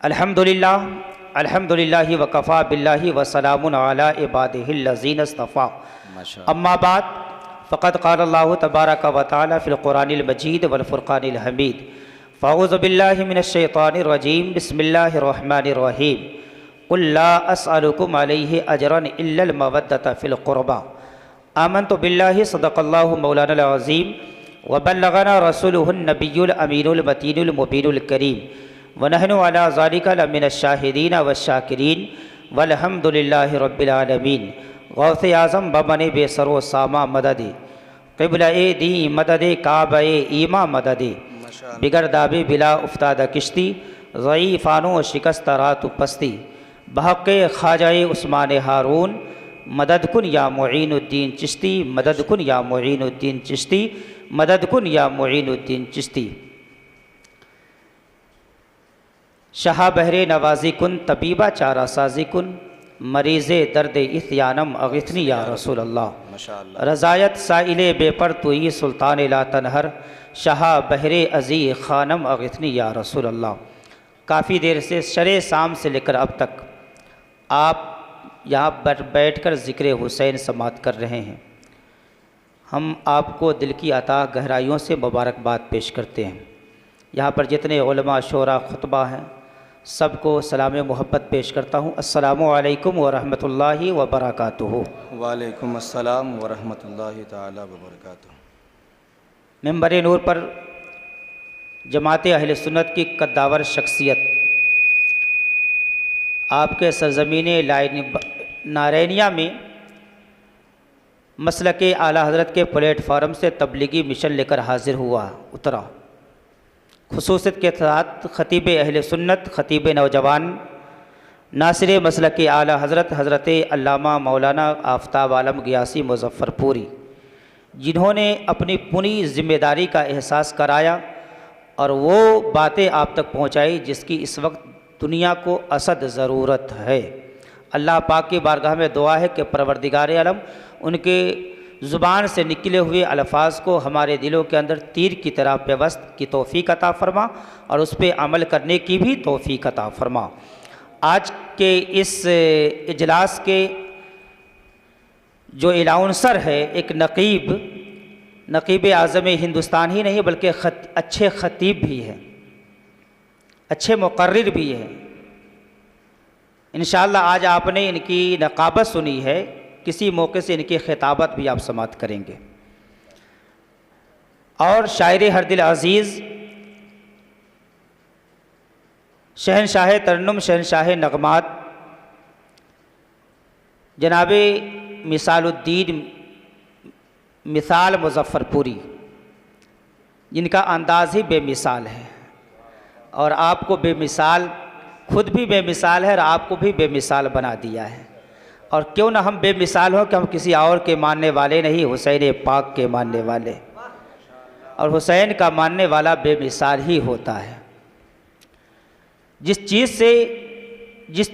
अल्हम्दुलिल्लाह अल्हम्दुलिल्लाहि वकफ़ा बिल्लाहि वसलामुन अला इबादिहिल्लज़ीना इस्तफ़ा। अम्मा बाद फ़क़द क़ालल्लाहु तबारक व तआला फ़िल क़ुरानिल मजीद वल फ़ुरक़ानिल हमीद। फ़अऊज़ु बिल्लाहि मिनश शैतानिर रजीम। बिस्मिल्लाहिर रहमानिर रहीम। क़ुल ला अस्अलुकुम अलैहि अजरन इल्लल मवद्दत फ़िल क़ुरबा। आमन्तु बिल्लाहि सदक़ल्लाहु मौलानल अज़ीम व बल्लगना रसूलुहुन नबियुल अमीनुल मतीनुल मुबीनुल करीम व नहनु अला ज़ालिका लमिनश शाहिदीन व शाकिरीन वल्हम्दुलिल्लाहि रब्बिल आलमीन। गौसे आज़म बमने बेसरो सामा मददे क़िबला-ए दी मददे काबा-ए ईमा मददे बिगर दाबे बिला उफ्ताद किश्ती ज़ईफ़ानो शिकस्त रातु पस्ती बहक़े ख़ाजा-ए उस्मान हारून मदद कुन या मुईनुद्दीन चिश्ती मदद कुन या मुईनुद्दीन चिश्ती मदद कुन या मुईनुद्दीन चिश्ती। शाह बहरे नवाजी कुन तबीबा चारा साजी कुन मरीज़े दर्द इत्यानम अगिथनी या रसूल अल्लाह। रज़ायत साइले बेपर तुई सुल्तान ला तनहर शाह बहरे अज़ी ख़ानम अगिथनी या रसूल अल्लाह। काफ़ी देर से शरे शाम से लेकर अब तक आप यहाँ पर बैठकर ज़िक्र हुसैन समात कर रहे हैं। हम आपको दिल की अता गहराइयों से मुबारकबाद पेश करते हैं। यहाँ पर जितने उलमा शोरा खुतबा हैं सबको सलाम मोहब्बत पेश करता हूँ। अस्सलामु अलैकुम व रहमतुल्लाहि व बरकातुहू। वालेकुम अस्सलाम व रहमतुल्लाहि ताला व बरकातुहू। मिंबर नूर पर जमात अहले सुन्नत की कद्दावर शख्सियत आपके सरज़मीन नारैनिया में मसलके आला हज़रत के प्लेटफार्म से तबलीगी मिशन लेकर हाज़िर हुआ उतरा। खुसूसियत के साथ ख़तीब अहले सुन्नत ख़तीब नौजवान नासिर मसलके आला हज़रत हज़रत अल्लामा मौलाना आफ्ताब आलम गियासी मुज़फ़्फ़रपुरी, जिन्होंने अपनी पूरी ज़िम्मेदारी का एहसास कराया और वो बातें आप तक पहुँचाई जिसकी इस वक्त दुनिया को असद ज़रूरत है। अल्लाह पाक की बारगाह में दुआ है कि परवरदिगार आलम उनके ज़ुबान से निकले हुए अल्फाज को हमारे दिलों के अंदर तीर की तरह पेवस्त की तौफ़ीक़ अता फ़रमा और उस पर अमल करने की भी तौफ़ीक़ अता फ़रमा। आज के इस इजलास के जो एलाउंसर है एक नक़ीब आज़म हिंदुस्तान ही नहीं बल्कि अच्छे ख़तीब भी हैं, अच्छे मुक़र्रिर भी हैं। इंशाअल्लाह आज आपने इनकी नक़ाबत सुनी है, किसी मौके से इनकी खिताबत भी आप समात करेंगे। और शायर हर दिल अज़ीज़, शहनशाह तरन्नुम, शहनशाह नगमात, जनाब मिसालुद्दीन मिसाल मुज़फ़्फ़रपुरी, जिनका अंदाज़ ही बेमिसाल है और आपको बेमिसाल, खुद भी बेमिसाल है और आपको भी बेमिसाल बना दिया है। और क्यों ना हम बेमिसाल हो कि हम किसी और के मानने वाले नहीं, हुसैन पाक के मानने वाले, और हुसैन का मानने वाला बेमिसाल ही होता है। जिस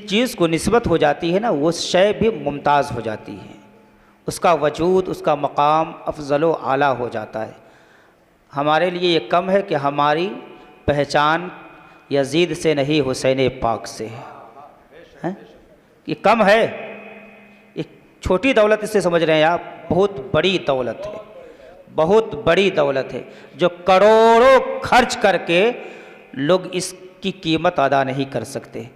चीज़ को निस्बत हो जाती है ना वो शय भी मुमताज़ हो जाती है, उसका वजूद, उसका मकाम अफजल व आला हो जाता है। हमारे लिए ये कम है कि हमारी पहचान यजीद से नहीं हुसैन पाक से है। ये कम है, एक छोटी दौलत इससे समझ रहे हैं आप, बहुत बड़ी दौलत है, बहुत बड़ी दौलत है जो करोड़ों खर्च करके लोग इसकी कीमत अदा नहीं कर सकते।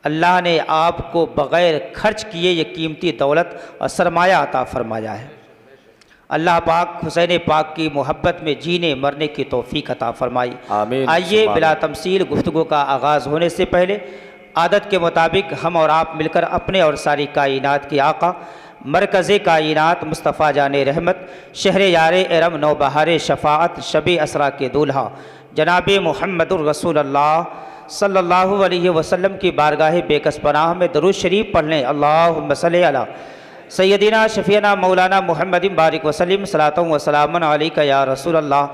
अल्लाह ने आपको बग़ैर खर्च किए ये कीमती दौलत और सरमाया अता फरमाया है। अल्लाह पाक हुसैन पाक की मोहब्बत में जीने मरने की तौफ़ीक़ अता फरमाई। आइए बिला तमसील गुफ्तगू का आगाज़ होने से पहले आदत के मुताबिक हम और आप मिलकर अपने और सारी कायनात के आका मरकज़ कायनात मुस्तफ़ा जाने रहमत शहर यार एरम नौबहार शफ़ाअत शब असरा के दूल्हा जनाब मुहम्मदुर रसूलुल्लाह सल्लल्लाहु अलैहि वसल्लम की बारगाह बेकस पनाह में दरूद शरीफ पढ़ लें। अल्लाहुम्मा सल्ली अला सैयदना शफ़ीना मौलाना मुहम्मदिन बारिक वसल्लम सलातुन व सलामुन अलैका या रसूलल्लाह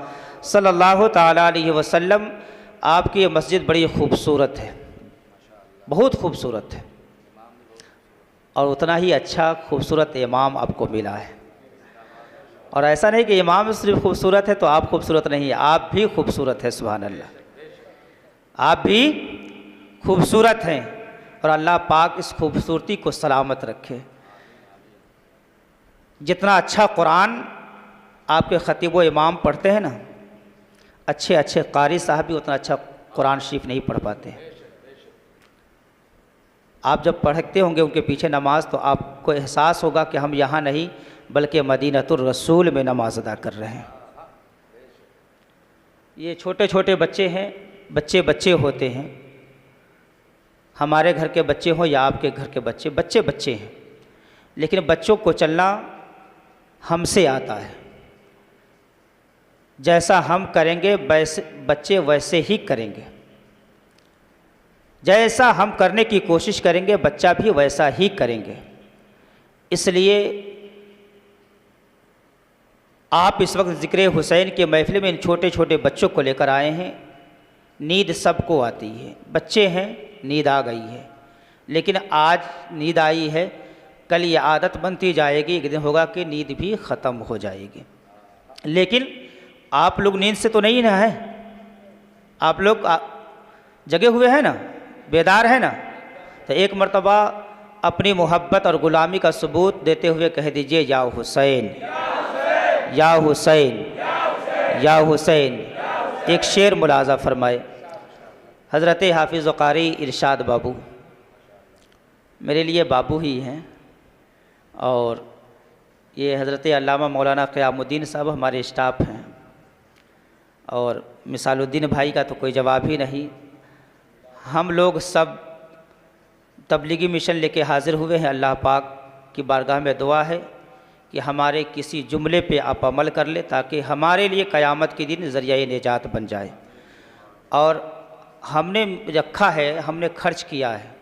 सल्लल्लाहु ताला अलैहि वसल्लम। आपकी ये मस्जिद बड़ी खूबसूरत है, बहुत खूबसूरत है, और उतना ही अच्छा खूबसूरत इमाम आपको मिला है। और ऐसा नहीं कि इमाम सिर्फ खूबसूरत है तो आप खूबसूरत नहीं है, आप भी खूबसूरत है। सुभान अल्लाह, आप भी खूबसूरत हैं और अल्लाह पाक इस खूबसूरती को सलामत रखे। जितना अच्छा कुरान आपके ख़तीब व इमाम पढ़ते हैं ना, अच्छे अच्छे कारी साहब भी उतना अच्छा कुरान शरीफ नहीं पढ़ पाते। आप जब पढ़ते होंगे उनके पीछे नमाज तो आपको एहसास होगा कि हम यहाँ नहीं बल्कि मदीनतुर रसूल में नमाज अदा कर रहे हैं। ये छोटे छोटे बच्चे हैं, बच्चे बच्चे होते हैं, हमारे घर के बच्चे हों या आपके घर के बच्चे, बच्चे बच्चे हैं, लेकिन बच्चों को चलना हमसे आता है। जैसा हम करेंगे वैसे बच्चे वैसे ही करेंगे, जैसा हम करने की कोशिश करेंगे बच्चा भी वैसा ही करेंगे। इसलिए आप इस वक्त ज़िक्र हुसैन के महफिल में इन छोटे छोटे बच्चों को लेकर आए हैं। नींद सबको आती है, बच्चे हैं नींद आ गई है, लेकिन आज नींद आई है, कल ये आदत बनती जाएगी, एक दिन होगा कि नींद भी ख़त्म हो जाएगी। लेकिन आप लोग नींद से तो नहीं ना है, आप लोग जगे हुए हैं ना, बेदार है ना, तो एक मर्तबा अपनी मोहब्बत और ग़ुलामी का सबूत देते हुए कह दीजिए या हुसैन या हुसैन या हुसैन। एक शेर मुलाजा फरमाए हज़रत हाफिज़ कारी इरशाद बाबू, मेरे लिए बाबू ही हैं, और ये हज़रत अल्लामा मौलाना क़यामुद्दीन साहब हमारे स्टाफ हैं, और मिसालुद्दीन भाई का तो कोई जवाब ही नहीं। हम लोग सब तबलीगी मिशन लेके हाज़िर हुए हैं। अल्लाह पाक की बारगाह में दुआ है कि हमारे किसी जुमले पे आप अमल कर ले ताकि हमारे लिए क़यामत के दिन ज़रिया निजात बन जाए। और हमने रखा है, हमने खर्च किया है,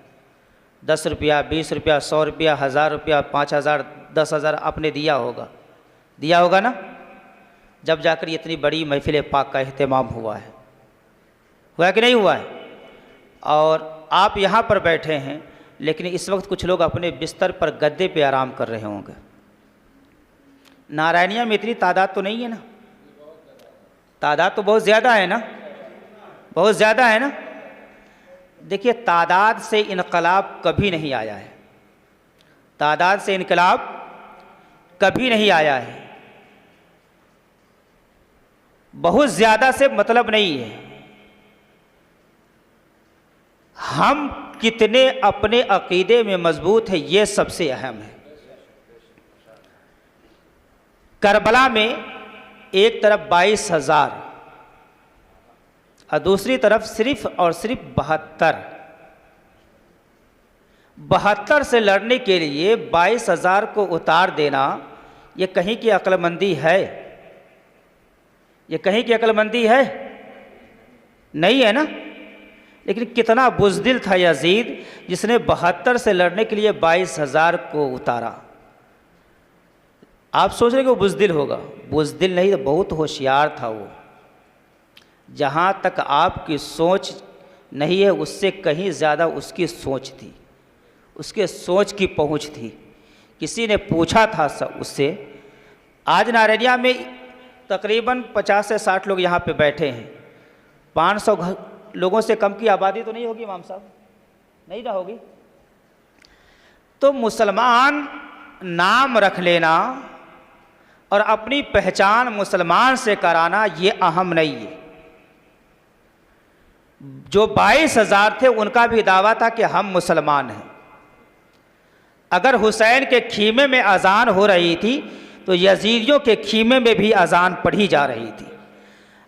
10 रुपया, 20 रुपया, 100 रुपया, 1000 रुपया, 5000, 10,000 आपने दिया होगा ना, जब जाकर इतनी बड़ी महफिल पाक का अहतमाम हुआ है कि नहीं हुआ है। और आप यहाँ पर बैठे हैं, लेकिन इस वक्त कुछ लोग अपने बिस्तर पर गद्दे पे आराम कर रहे होंगे। नारायणिया में इतनी तादाद तो नहीं है ना, तादाद तो बहुत ज़्यादा है ना, बहुत ज़्यादा है ना। देखिए, तादाद से इनकलाब कभी नहीं आया है, तादाद से इनकलाब कभी नहीं आया है। बहुत ज़्यादा से मतलब नहीं है, हम कितने अपने अकीदे में मजबूत है ये सबसे अहम है। करबला में एक तरफ 22,000 और दूसरी तरफ सिर्फ और सिर्फ 72 से लड़ने के लिए 22,000 को उतार देना, ये कहीं की अक्लमंदी है? ये कहीं की अक्लमंदी है? नहीं है ना। लेकिन कितना बुज़दिल था यजीद जिसने 72 से लड़ने के लिए 22,000 को उतारा। आप सोच रहे कि वो बुज़दिल होगा? बुज़दिल नहीं, तो बहुत होशियार था वो। जहाँ तक आपकी सोच नहीं है उससे कहीं ज़्यादा उसकी सोच थी, उसके सोच की पहुँच थी। किसी ने पूछा था उससे, आज नारैनिया में तकरीबन 50 से 60 लोग यहाँ पे बैठे हैं, 500 लोगों से कम की आबादी तो नहीं होगी इमाम साहब, नहीं ना होगी। तो मुसलमान नाम रख लेना और अपनी पहचान मुसलमान से कराना ये अहम नहीं है। जो 22,000 थे उनका भी दावा था कि हम मुसलमान हैं। अगर हुसैन के खीमे में अजान हो रही थी तो यजीदियों के खीमे में भी अजान पढ़ी जा रही थी।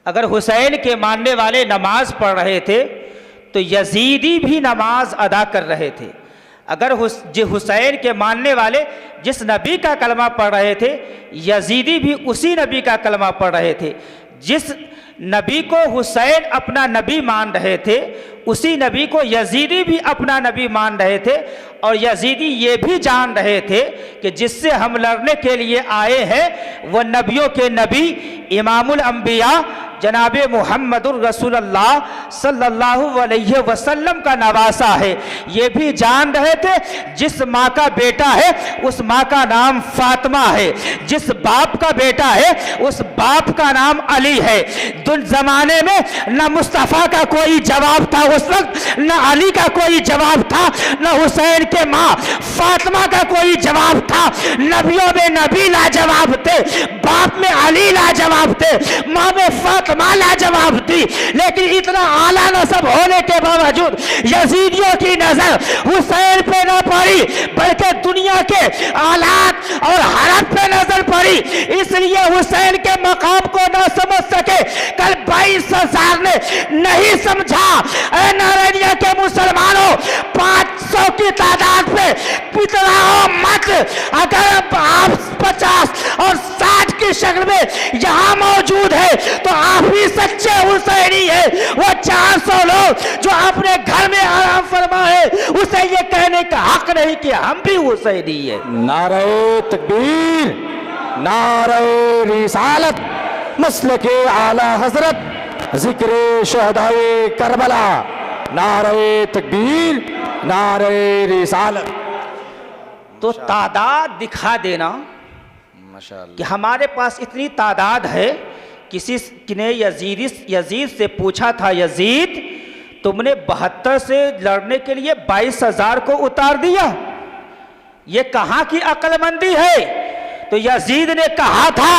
अगर हुसैन के मानने वाले नमाज पढ़ रहे थे तो यजीदी भी नमाज अदा कर रहे थे। अगर हुसैन के मानने वाले जिस नबी का कलमा पढ़ रहे थे यजीदी भी उसी नबी का कलमा पढ़ रहे थे। जिस नबी को हुसैन अपना नबी मान रहे थे उसी नबी को यजीदी भी अपना नबी मान रहे थे। और यजीदी ये भी जान रहे थे कि जिससे हम लड़ने के लिए आए हैं वो नबियों के नबी इमामुल अंबिया जनाब मुहम्मदुर रसूलुल्लाह सल्लल्लाहु अलैहि वसल्लम का नवासा है। ये भी जान रहे थे जिस माँ का बेटा है उस माँ का नाम फातिमा है, जिस बाप का बेटा है उस बाप का नाम अली है। दुन जमाने में न मुस्तफ़ा का कोई जवाब था उस वक्त, न अली का कोई जवाब था, न हुसैन के माँ फातिमा का कोई जवाब था। नबियों में नबी लाजवाब थे, बाप में अली लाजवाब थे, माँ में फातिमा लाजवाब थी। लेकिन इतना आला नसब होने के बावजूद यजीदियों की नजर हुसैन पे न पड़ी बल्कि दुनिया के आलात और हालत पे नजर पड़ी। इसलिए हुसैन के मकाम को न समझ सके। कल 22,000 ने नहीं समझा। नारायणिया के मुसलमानों 500 की तादाद पे पितराओ मत। अगर आप 50 और 60 की शक्ल में यहाँ मौजूद है तो आप ही सच्चे हुसैनी है। वो 400 लोग जो अपने घर में आराम फरमा है उसे ये कहने का हक नहीं कि हम भी हुसैनी है। नारे तकबीर, नारे रिसालत, मसलके आला हजरत, जिक्र शहदाए करबला, नारे तकबीर, नारे रिसालत। तो तादाद दिखा देना माशाअल्लाह। कि हमारे पास इतनी तादाद है। किसी ने यजीद से पूछा था, यजीद तुमने 72 से लड़ने के लिए 22,000 को उतार दिया, ये कहाँ की अक्लमंदी है? तो यजीद ने कहा था,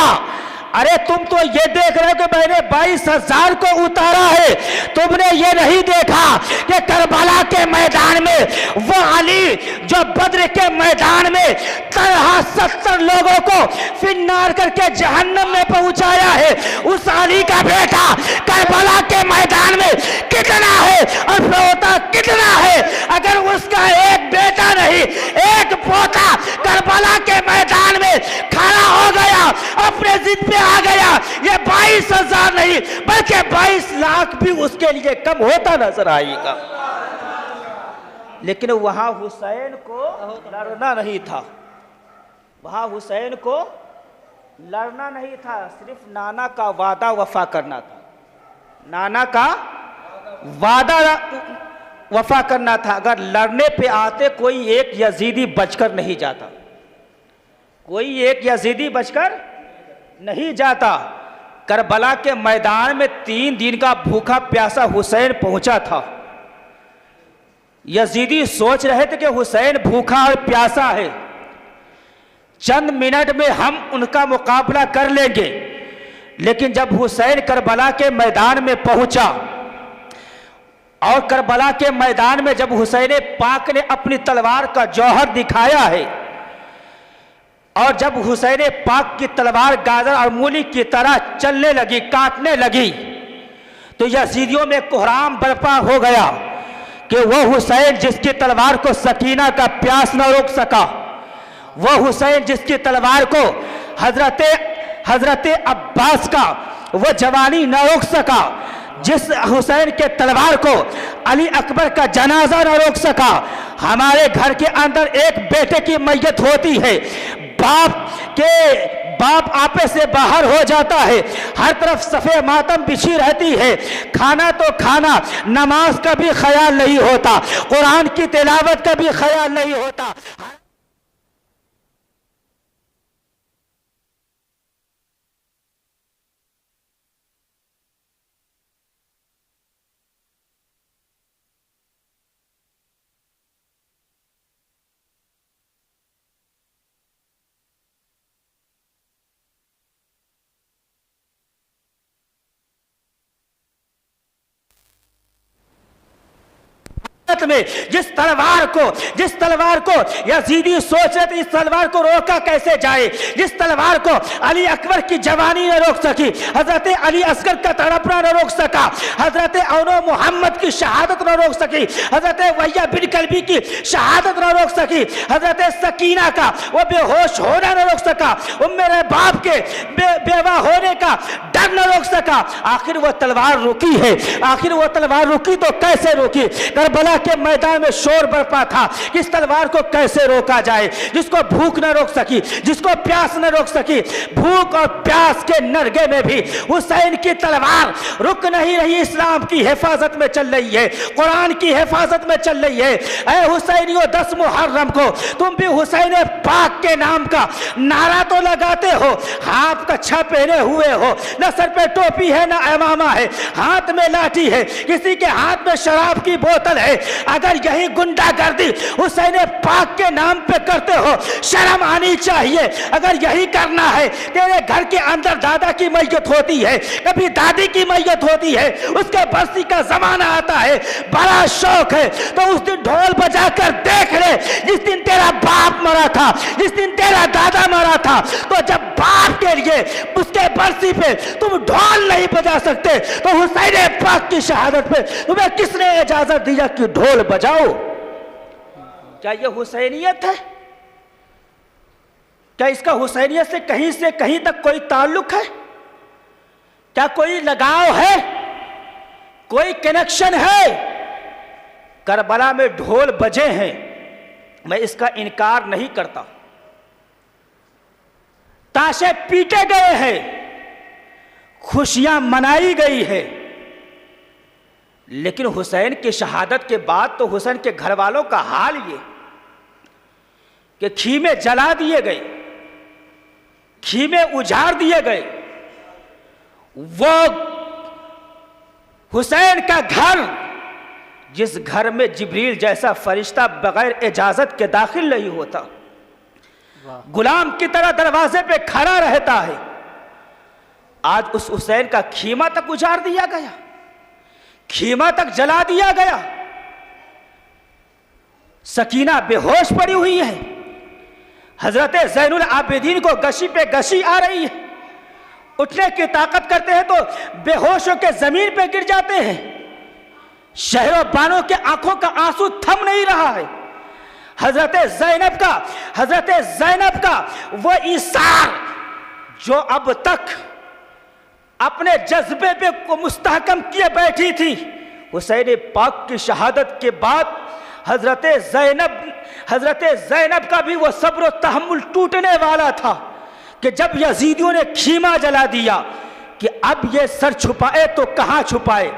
अरे तुम तो ये देख रहे हो कि मैंने 22,000 को उतारा है, तुमने ये नहीं देखा कि करबला के मैदान में वो अली जो बद्र के मैदान में तरह 70 लोगों को फिन्नार करके जहन्नम में पहुंचाया है, उस अली का बेटा करबला के मैदान में कितना है और पोता कितना है? अगर उसका एक बेटा नहीं एक पोता करबला के मैदान में खड़ा हो गया, अपने जिद पे आ गया, ये 22,000 नहीं बल्कि 22 लाख भी उसके लिए कम होता नजर आएगा। लेकिन वहां हुसैन को लड़ना नहीं था, वहां हुसैन को लड़ना नहीं था, सिर्फ नाना का वादा वफा करना था। नाना का वादा वफा करना था। अगर लड़ने पे आते कोई एक यजीदी बचकर नहीं जाता, कोई एक यजीदी बचकर नहीं जाता। करबला के मैदान में 3 दिन का भूखा प्यासा हुसैन पहुंचा था। यजीदी सोच रहे थे कि हुसैन भूखा और प्यासा है, चंद मिनट में हम उनका मुकाबला कर लेंगे। लेकिन जब हुसैन करबला के मैदान में पहुंचा और करबला के मैदान में जब हुसैन पाक ने अपनी तलवार का जौहर दिखाया है और जब हुसैन पाक की तलवार गाजर और मूली की तरह चलने लगी, काटने लगी, तो यजीदियों में कोहराम बर्पा हो गया कि वो हुसैन जिसकी तलवार को सकीना का प्यास न रोक सका, वो हुसैन जिसकी तलवार को हजरत अब्बास का वो जवानी न रोक सका, जिस हुसैन के तलवार को अली अकबर का जनाजा न रोक सका। हमारे घर के अंदर एक बेटे की मैयत होती है, बाप आपे से बाहर हो जाता है, हर तरफ सफ़े मातम बिछी रहती है, खाना तो खाना, नमाज का भी ख्याल नहीं होता, कुरान की तिलावत का भी ख्याल नहीं होता। में जिस तलवार को यजीदी सोच रहे थे इस तलवार को रोका कैसे जाए, जिस तलवार को अली अकबर की जवानी ने रोक सकी, हजरत अली असगर का तड़पना न रोक सका, हजरत औनो मोहम्मद की शहादत न रोक सकी, हजरत वैया बिन कल्बी की शहादत न रोक सकी, हजरत सकीना का वो बेहोश होना न रोक सका, मेरे बाप के बेवा होने का डर न रोक सका। आखिर वो तलवार रुकी है, आखिर वो तलवार रुकी तो कैसे रुकी? करबला के मैदान में शोर बरपा था कि इस तलवार को कैसे रोका जाए, जिसको भूख न रोक सकी, जिसको प्यास न रोक सकी। भूख और प्यास के नरगे में भी हुसैन की तलवार रुक नहीं रही, इस्लाम की हिफाजत में चल रही है, कुरान की हिफाजत में चल रही है। ऐ हुसैनियों, 10 मुहर्रम को तुम भी हुसैन पाक के नाम का नारा तो लगाते हो, हाथ कच्छा पहने हुए हो, न सर पे टोपी है न इमामा है, हाथ में लाठी है, किसी के हाथ में शराब की बोतल है। अगर यही गुंडागर्दी हुसैन पाक के नाम पे करते हो, शर्म आनी चाहिए। अगर यही करना है, तेरे घर के अंदर दादा की मैयत होती है, कभी दादी की मैयत होती है, उसके बरसी का जमाना आता है, बड़ा शौक है, तो उस दिन ढोल बजाकर देख ले। जिस दिन तेरा बाप मरा था, जिस दिन तेरा दादा मरा था, तो जब बाप के लिए उसके बरसी पे तुम ढोल नहीं बजा सकते, तो हुसैन पाक की शहादत पे तुम्हें किसने इजाजत दिया कि ढोल बजाओ? क्या यह हुसैनियत है? क्या इसका हुसैनियत से कहीं तक कोई ताल्लुक है? क्या कोई लगाव है, कोई कनेक्शन है? करबला में ढोल बजे हैं, मैं इसका इनकार नहीं करता, ताशे पीटे गए हैं, खुशियां मनाई गई है, लेकिन हुसैन की शहादत के बाद तो हुसैन के घर वालों का हाल ये कि खीमे जला दिए गए, खीमे उजाड़ दिए गए। वो हुसैन का घर, जिस घर में जिब्रील जैसा फरिश्ता बगैर इजाजत के दाखिल नहीं होता, गुलाम की तरह दरवाजे पे खड़ा रहता है, आज उस हुसैन का खीमा तक उजाड़ दिया गया, खीमा तक जला दिया गया। सकीना बेहोश पड़ी हुई है, हजरत ज़ैनुल आबिदीन को गशी पे गशी आ रही है, उठने की ताकत करते हैं तो बेहोश होकर जमीन पे गिर जाते हैं। शहरों बानों के आंखों का आंसू थम नहीं रहा है। हजरत ज़ैनब का वो ईसार जो अब तक अपने जज्बे पे को मुस्तहकम किए बैठी थी, हुसैन पाक की शहादत के बाद हजरत ज़ैनब का भी वो सब्र तहम्मुल टूटने वाला था कि जब यजीदियों ने खीमा जला दिया कि अब ये सर छुपाए तो कहाँ छुपाए,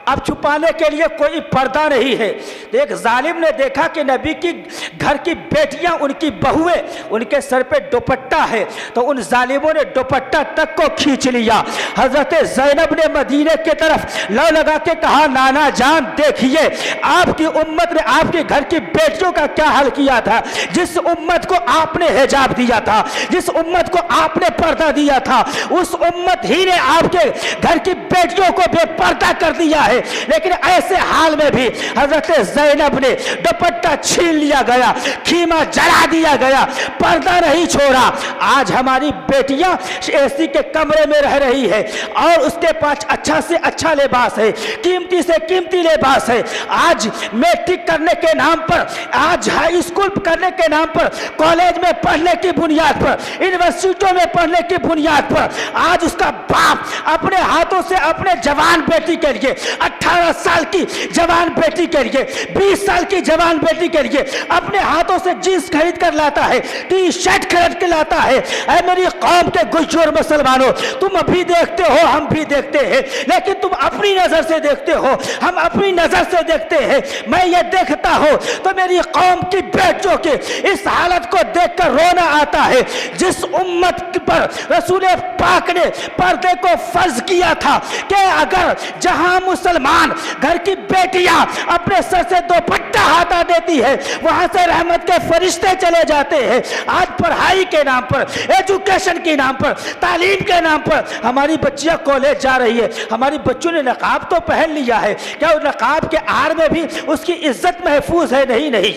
अब छुपाने के लिए कोई पर्दा नहीं है। तो एक जालिम ने देखा कि नबी की घर की बेटियां, उनकी बहुएं, उनके सर पे दुपट्टा है, तो उन जालिमों ने दुपट्टा तक को खींच लिया। हजरत ज़ैनब ने मदीने की तरफ लौ लगा के कहा, नाना जान देखिए आपकी उम्मत ने आपके घर की बेटियों का क्या हाल किया था। जिस उम्मत को आपने हिजाब दिया था, जिस उम्मत को आपने पर्दा दिया था, उस उम्मत ही ने आपके घर की बेटियों को बेपर्दा कर दिया है। लेकिन ऐसे हाल में भी हजरत ज़ैनब ने दुपट्टा छीन लिया गया, खीमा जला दिया गया, पर्दा नहीं छोड़ा। आज हमारी बेटियां एसी के कमरे में रह रही है और उसके पास अच्छा से अच्छा लिबास है, कीमती से कीमती लिबास है। आज मैट्रिक करने के नाम पर, आज हाई स्कूल करने के नाम पर, कॉलेज में पढ़ने की बुनियाद पर, यूनिवर्सिटियों में पढ़ने की बुनियाद पर आज उसका बाप अपने हाथों से अपने जवान बेटी के लिए, 18 साल की जवान बेटी के लिए, 20 साल की जवान बेटी के लिए अपने हाथों से जींस खरीद कर लाता है, टी शर्ट खरीद के लाता है। ऐ मेरी कौम के गुज्जर मुसलमानों, तुम अभी देखते हो, हम भी देखते हैं, लेकिन तुम अपनी नजर से देखते हो, हम अपनी नजर से देखते हैं। मैं ये देखता हूं तो मेरी कौम की बेटियों के इस हालत को देखकर रोना आता है। जिस उम्मत पर रसूल पाक ने पर्दे को फर्ज किया था कि अगर जहां मुसलमान घर की बेटियां अपने सर से दुपट्टा हटा देती है, वहां से रहमत के फरिश्ते चले जाते हैं। आज पढ़ाई के नाम पर, एजुकेशन के नाम पर, तालीम के नाम पर हमारी बच्चियां कॉलेज जा रही है, हमारी बच्चों ने नकाब तो पहन लिया है, क्या उस नकाब के आड़ में भी उसकी इज्जत महफूज है? नहीं।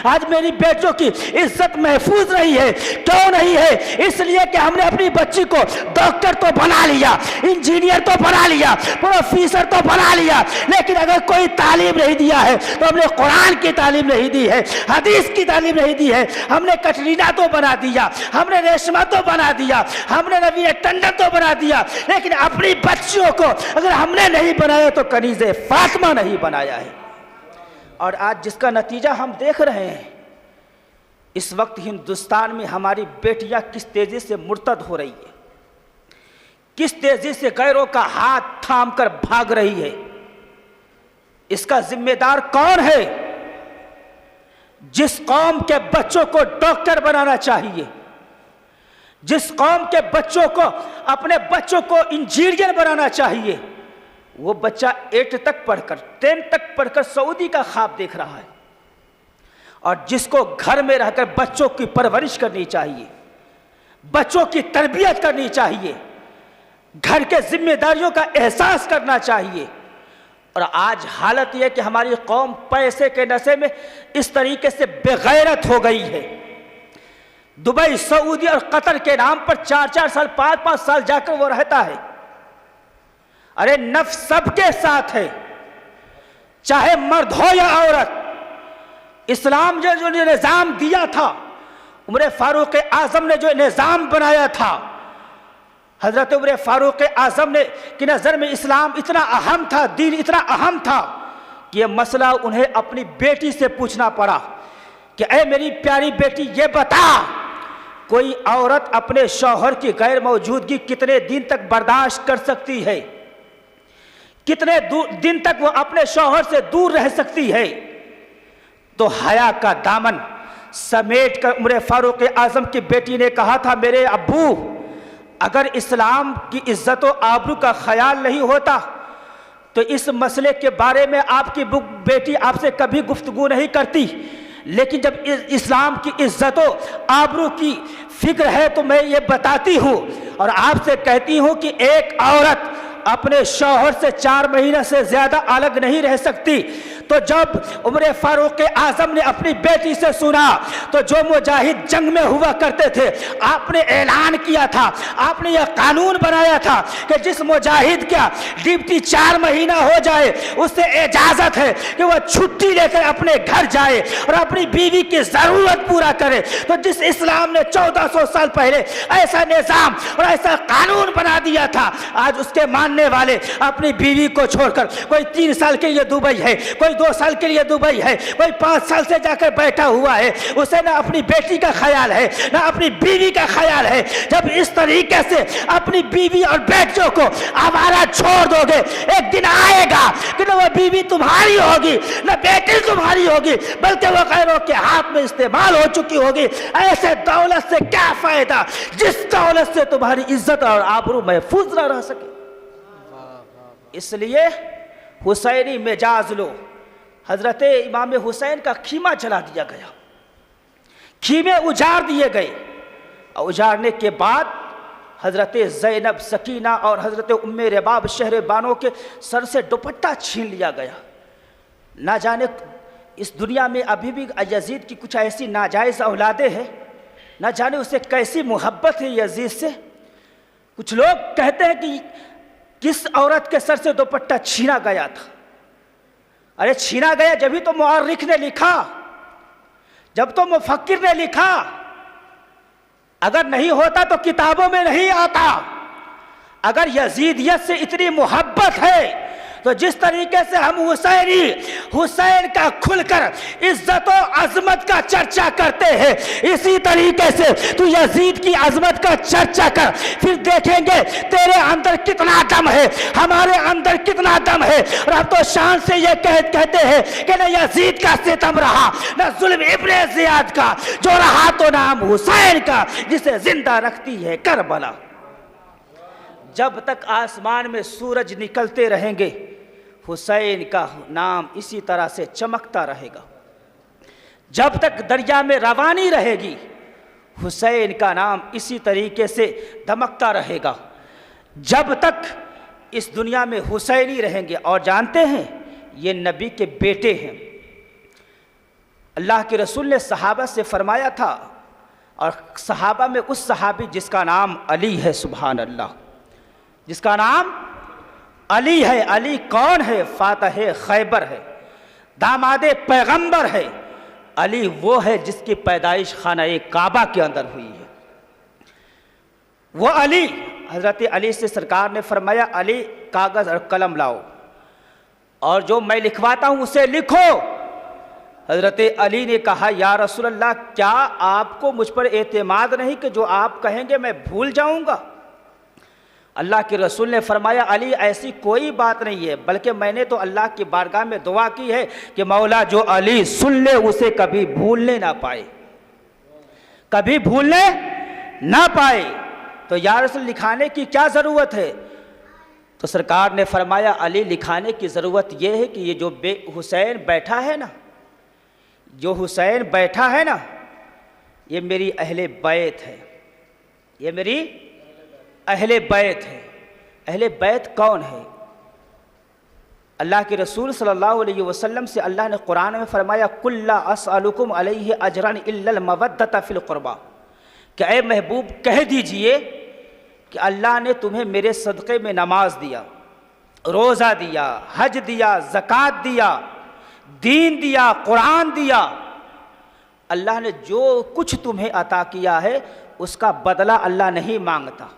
आज मेरी बेटियों की इज्जत महफूज नहीं है। क्यों नहीं है? इसलिए कि हमने अपनी बच्ची को डॉक्टर तो बना लिया, इंजीनियर तो बना लिया, प्रोफेसर तो बना लिया, लेकिन अगर कोई तालीम नहीं दिया है तो हमने कुरान की तालीम नहीं दी है, हदीस की तालीम नहीं दी है। हमने कटरीना तो बना दिया, हमने रेशमा तो बना दिया, हमने नवीन टंडन तो बना दिया, लेकिन अपनी बच्चियों को अगर हमने नहीं बनाया तो कनीज़े फातिमा नहीं बनाया है। और आज जिसका नतीजा हम देख रहे हैं, इस वक्त हिंदुस्तान में हमारी बेटियां किस तेजी से मुर्तद हो रही है, किस तेजी से गैरों का हाथ थाम कर भाग रही है। इसका जिम्मेदार कौन है? जिस कौम के बच्चों को डॉक्टर बनाना चाहिए, जिस कौम के बच्चों को, अपने बच्चों को इंजीनियर बनाना चाहिए, वो बच्चा 8 तक पढ़कर 10 तक पढ़कर सऊदी का ख्वाब देख रहा है। और जिसको घर में रहकर बच्चों की परवरिश करनी चाहिए, बच्चों की तरबियत करनी चाहिए, घर के जिम्मेदारियों का एहसास करना चाहिए। और आज हालत यह कि हमारी कौम पैसे के नशे में इस तरीके से बेगैरत हो गई है। दुबई, सऊदी और कतर के नाम पर 4-4 साल 5-5 साल जाकर वो रहता है। अरे नफ्स सबके साथ है, चाहे मर्द हो या औरत। इस्लाम ने जो निज़ाम दिया था, उमर फारूक आज़म ने जो निज़ाम बनाया था, हज़रत उमर फारूक आज़म ने की नज़र में इस्लाम इतना अहम था, दीन इतना अहम था कि यह मसला उन्हें अपनी बेटी से पूछना पड़ा कि ऐ मेरी प्यारी बेटी, ये बता, कोई औरत अपने शौहर की गैर मौजूदगी कितने दिन तक बर्दाश्त कर सकती है? कितने दिन तक वो अपने शौहर से दूर रह सकती है? तो हया का दामन समेट कर उमर फारूक आज़म की बेटी ने कहा था, मेरे अब्बू, अगर इस्लाम की इज्जत और आबरू का ख्याल नहीं होता तो इस मसले के बारे में आपकी बेटी आपसे कभी गुफ्तगू नहीं करती। लेकिन जब इस्लाम की इज्जत और आबरू की फिक्र है तो मैं ये बताती हूँ और आपसे कहती हूँ कि एक औरत अपने शौहर से 4 महीने से ज्यादा अलग नहीं रह सकती। तो जब उमर फारूक आज़म ने अपनी बेटी से सुना तो जो मुजाहिद जंग में हुआ करते थे, आपने ऐलान किया था, आपने यह कानून बनाया था कि जिस मुजाहिद का ड्यूटी 4 महीना हो जाए उससे इजाजत है कि वह छुट्टी लेकर अपने घर जाए और अपनी बीवी की जरूरत पूरा करे। तो जिस इस्लाम ने 1400 साल पहले ऐसा निजाम और ऐसा कानून बना दिया था, आज उसके मानने वाले अपनी बीवी को छोड़कर, कोई 3 साल के लिए दुबई है, कोई 2 साल के लिए दुबई है, कोई 5 साल से जाकर बैठा हुआ है, उसे ना अपनी बेटी का ख्याल है ना अपनी बीवी का ख्याल है। जब इस तरीके से अपनी बीवी और बेटियों को आवारा छोड़ दोगे, एक दिन आएगा कि ना वह बीवी तुम्हारी होगी ना बेटी तुम्हारी होगी, बल्कि वह गैरों के हाथ में इस्तेमाल हो चुकी होगी। ऐसे दौलत से क्या फायदा जिस दौलत से तुम्हारी इज्जत और आबरू महफूज ना रह सके। इसलिए हुसैनी मिजाज लो, हजरत इमाम हुसैन का खीमा जला दिया गया, खीमे उजाड़ दिए गए। उजाड़ने के बाद हजरत ज़ैनब, सकीना और हजरत उम्मे रबाब शहरबानों के सर से दुपट्टा छीन लिया गया। ना जाने इस दुनिया में अभी भी यजीद की कुछ ऐसी नाजायज़ औलादे हैं, ना जाने उसे कैसी मोहब्बत है यजीद से। कुछ लोग कहते हैं कि किस औरत के सर से दुपट्टा छीना गया था। अरे छीना गया जब ही तो मुअर्रिख ने लिखा, जब तो मुफक्किर ने लिखा, अगर नहीं होता तो किताबों में नहीं आता। अगर यजीदियत से इतनी मोहब्बत है तो जिस तरीके से हम हुसैन का खुलकर इज्जत और अजमत का चर्चा करते हैं, इसी तरीके से तू यजीद की अजमत का चर्चा कर, फिर देखेंगे तेरे अंदर कितना दम है, हमारे अंदर कितना दम है। और अब तो शान से ये कहते हैं कि न यजीद का सितम रहा, न जुल्म इब्ने जियाद का, जो रहा तो नाम हुसैन का, जिसे जिंदा रखती है करबला। जब तक आसमान में सूरज निकलते रहेंगे, हुसैन का नाम इसी तरह से चमकता रहेगा। जब तक दरिया में रवानी रहेगी, हुसैन का नाम इसी तरीके से धमकता रहेगा। जब तक इस दुनिया में हुसैनी रहेंगे। और जानते हैं, ये नबी के बेटे हैं। अल्लाह के रसूल ने सहाबा से फरमाया था, और सहाबा में उस सहाबी जिसका नाम अली है, सुभान अल्लाह, जिसका नाम अली है। अली कौन है? फातह खैबर है, दामादे पैगंबर है। अली वो है जिसकी पैदाइश खाना काबा के अंदर हुई है। वो अली, हजरत अली से सरकार ने फरमाया, अली कागज और कलम लाओ और जो मैं लिखवाता हूं उसे लिखो। हज़रत अली ने कहा, या रसूल अल्लाह, क्या आपको मुझ पर एतमाद नहीं कि जो आप कहेंगे मैं भूल जाऊंगा? अल्लाह के रसूल ने फरमाया, अली ऐसी कोई बात नहीं है, बल्कि मैंने तो अल्लाह की बारगाह में दुआ की है कि मौला जो अली सुन ले उसे कभी भूलने ना पाए, कभी भूलने ना पाए। तो या रसूल लिखाने की क्या ज़रूरत है? तो सरकार ने फरमाया, अली लिखाने की ज़रूरत यह है कि ये जो हुसैन बैठा है ना, जो हुसैन बैठा है ना, ये मेरी अहले बैत है, ये मेरी अहले बैत है। अहले बैत कौन है? अल्लाह के रसूल सल्लल्लाहु अलैहि वसल्लम से अल्लाह ने कुरान में फरमाया, कुल्ला असअलुकुम अलैहि अजरन इल्लल मवद्दत फिल क़ुरबा, कि ऐ महबूब कह दीजिए कि अल्लाह ने तुम्हें मेरे सदक़े में नमाज दिया, रोज़ा दिया, हज दिया, ज़कात दिया, दीन दिया, कुरान दिया, अल्लाह ने जो कुछ तुम्हें अता किया है उसका बदला अल्लाह नहीं मांगता।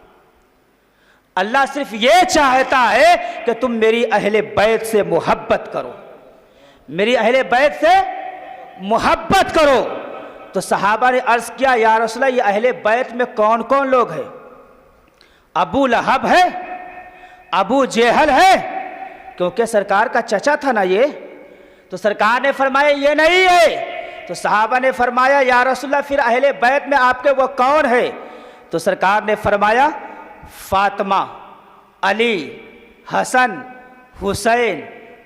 अल्लाह सिर्फ ये चाहता है कि तुम मेरी अहले बैत से मोहब्बत करो, मेरी अहले बैत से मोहब्बत करो। तो सहाबा ने अर्ज़ किया, या रसूल अल्लाह, ये अहले बैत में कौन कौन लोग हैं? अबू लहब है, अबू जेहल है, क्योंकि सरकार का चचा था ना ये। तो सरकार ने फरमाया ये नहीं है। तो सहाबा ने फरमाया, या रसूलल्लाह, फिर अहले बैत में आपके वो कौन है? तो सरकार ने फरमाया, फातिमा, अली, हसन, हुसैन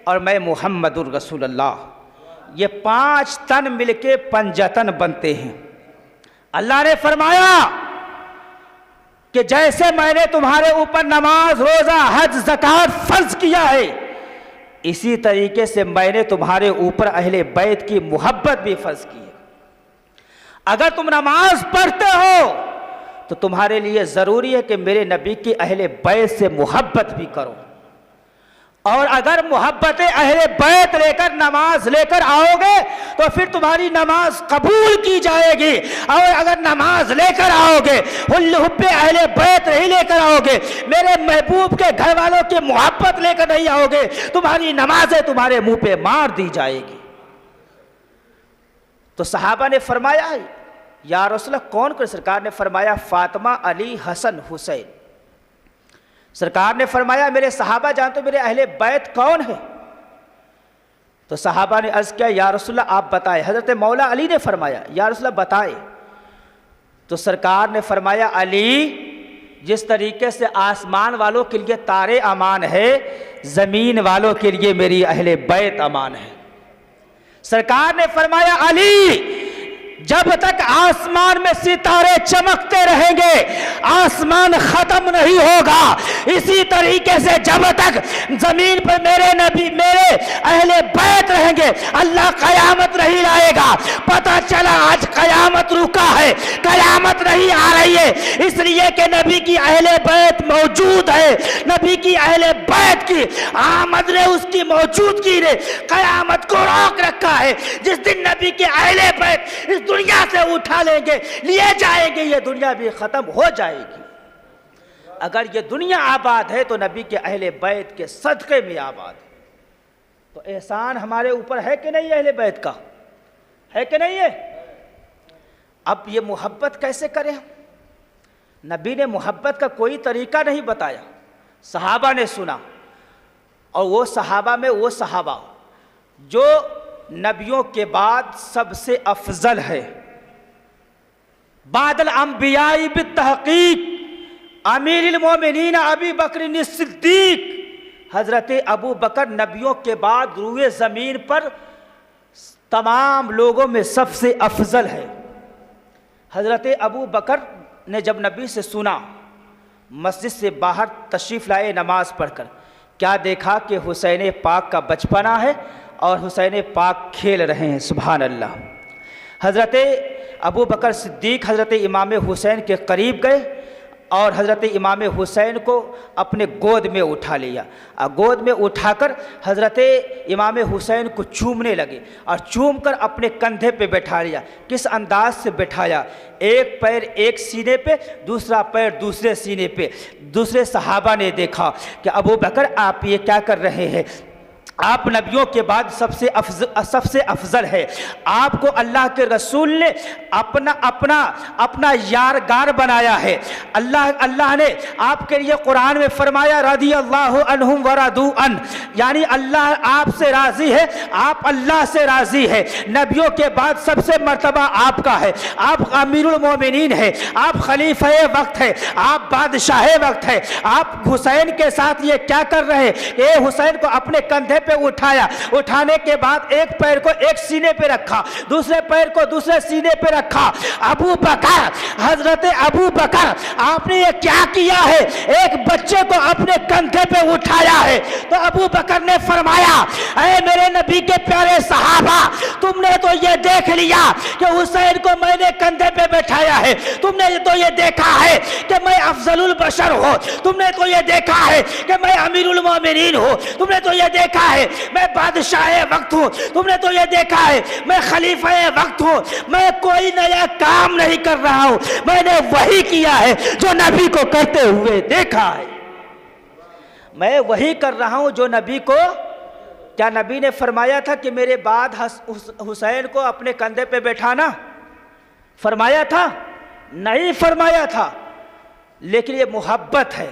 और मैं मुहम्मदुर रसूलुल्लाह, ये 5 तन मिलके पंजतन बनते हैं। अल्लाह ने फरमाया कि जैसे मैंने तुम्हारे ऊपर नमाज, रोज़ा, हज, ज़कात फ़र्ज किया है, इसी तरीके से मैंने तुम्हारे ऊपर अहले बैत की मोहब्बत भी फ़र्ज की है। अगर तुम नमाज पढ़ते हो तो तुम्हारे लिए ज़रूरी है कि मेरे नबी की अहले बैत से मोहब्बत भी करो, और अगर मोहब्बत अहले बैत लेकर नमाज लेकर आओगे तो फिर तुम्हारी नमाज कबूल की जाएगी। और अगर नमाज लेकर आओगे, हुब्बे अहले बैत नहीं लेकर आओगे, मेरे महबूब के घर वालों की मोहब्बत लेकर नहीं आओगे, तुम्हारी नमाजें तुम्हारे मुंह पे मार दी जाएगी। तो सहाबा ने फरमाया, या रसूल कौन कर? सरकार ने फरमाया, फातिमा, अली, हसन, हुसैन। सरकार ने फरमाया, मेरे सहाबा जानते मेरे अहले बैत कौन है? तो सहाबा ने अर्ज़ किया, या रसूल आप बताएं। हज़रत मौला अली ने फरमाया, या रसूल बताएं। तो सरकार ने फरमाया, अली, जिस तरीके से आसमान वालों के लिए तारे अमान है, ज़मीन वालों के लिए मेरी अहले बैत अमान है। सरकार ने फरमाया, अली, जब तक आसमान में सितारे चमकते रहेंगे आसमान खत्म नहीं होगा, इसी तरीके से जब तक जमीन पर मेरे नबी, मेरे अहले बैत रहेंगे, अल्लाह कयामत नहीं लाएगा। पता चला आज कयामत रुका है, कयामत नहीं आ रही है, इसलिए कि नबी की अहले बैत मौजूद है। नबी की अहले बैत की आमद ने, उसकी मौजूदगी ने कयामत को रोक रखा है। जिस दिन नबी के अहले बैत इस दुनिया से उठा लेंगे, लिए जाएंगे, ये दुनिया भी खत्म हो जाएगी। अगर ये दुनिया आबाद है तो नबी के अहले बैत के सदक़े में आबाद है। तो एहसान हमारे ऊपर है कि नहीं? अहले बैत का है कि नहीं है? अब ये मोहब्बत कैसे करें? नबी ने मोहब्बत का कोई तरीका नहीं बताया, सहाबा ने सुना, और वो सहाबा में वो सहाबा जो नबियों के बाद सबसे अफजल है, बादल अंबियाई बित्तहकीक, अमीरुल मोमिनीन अबी बकर सिद्दीक, हज़रत अबू बकर नबियों के बाद रूए ज़मीन पर तमाम लोगों में सबसे अफजल है। हज़रत अबू बकर ने जब नबी से सुना, मस्जिद से बाहर तशरीफ़ लाए नमाज पढ़कर, क्या देखा कि हुसैन पाक का बचपना है और हुसैन पाक खेल रहे हैं। सुभान अल्लाह। हज़रत अबू बकर सिद्दीक़ हज़रत इमाम हुसैन के करीब गए और हज़रत इमाम हुसैन को अपने गोद में उठा लिया, और गोद में उठाकर हज़रत इमाम हुसैन को चूमने लगे और चूम कर अपने कंधे पे बैठा लिया। किस अंदाज से बैठाया? एक पैर एक सीने पे, दूसरा पैर दूसरे सीने पे। दूसरे सहाबा ने देखा कि अबू बकर आप ये क्या कर रहे हैं? आप नबियों के बाद सबसे अफजल है। आपको अल्लाह के रसूल ने अपना यारगार बनाया है। अल्लाह ने आपके लिए कुरान में फरमाया रदी अल्लाहु अन्हुम व रदू अन, यानी अल्लाह आपसे राज़ी है, आप अल्लाह से राज़ी है। नबियों के बाद सबसे मर्तबा आपका है। आप अमीरुल मोमिनीन है, आप खलीफा वक्त है, आप बादशाह वक्त है। आप हुसैन के साथ ये क्या कर रहे हैं? ये हुसैन को अपने कंधे पे उठाया, उठाने के बाद एक पैर को एक सीने पे रखा, दूसरे पैर को दूसरे सीने पे रखा। अबू बकर, हजरत अबू बकर, आपने ये क्या किया है? एक बच्चे को अपने कंधे पे उठाया है। तो अबू बकर ने फरमाया, ऐ मेरे नबी के प्यारे सहाबा, तुमने तो ये देख लिया कि हुसैन को मैंने कंधे पे बैठाया है, तुमने तो ये देखा है कि मैं अफजलुल बशर हूं, तुमने तो ये देखा है कि मैं अमीरुल मोमिनीन हूं, तुमने तो ये देखा है मैं बादशाह वक्त हूं, तुमने तो ये देखा है मैं खलीफा वक्त हूं। मैं कोई नया काम नहीं कर रहा हूं, मैंने वही किया है जो नबी को करते हुए देखा है। मैं वही कर रहा हूं जो नबी को, क्या नबी ने फरमाया था कि मेरे बाद हुसैन को अपने कंधे पे बैठाना? फरमाया था? नहीं फरमाया था। लेकिन ये मोहब्बत है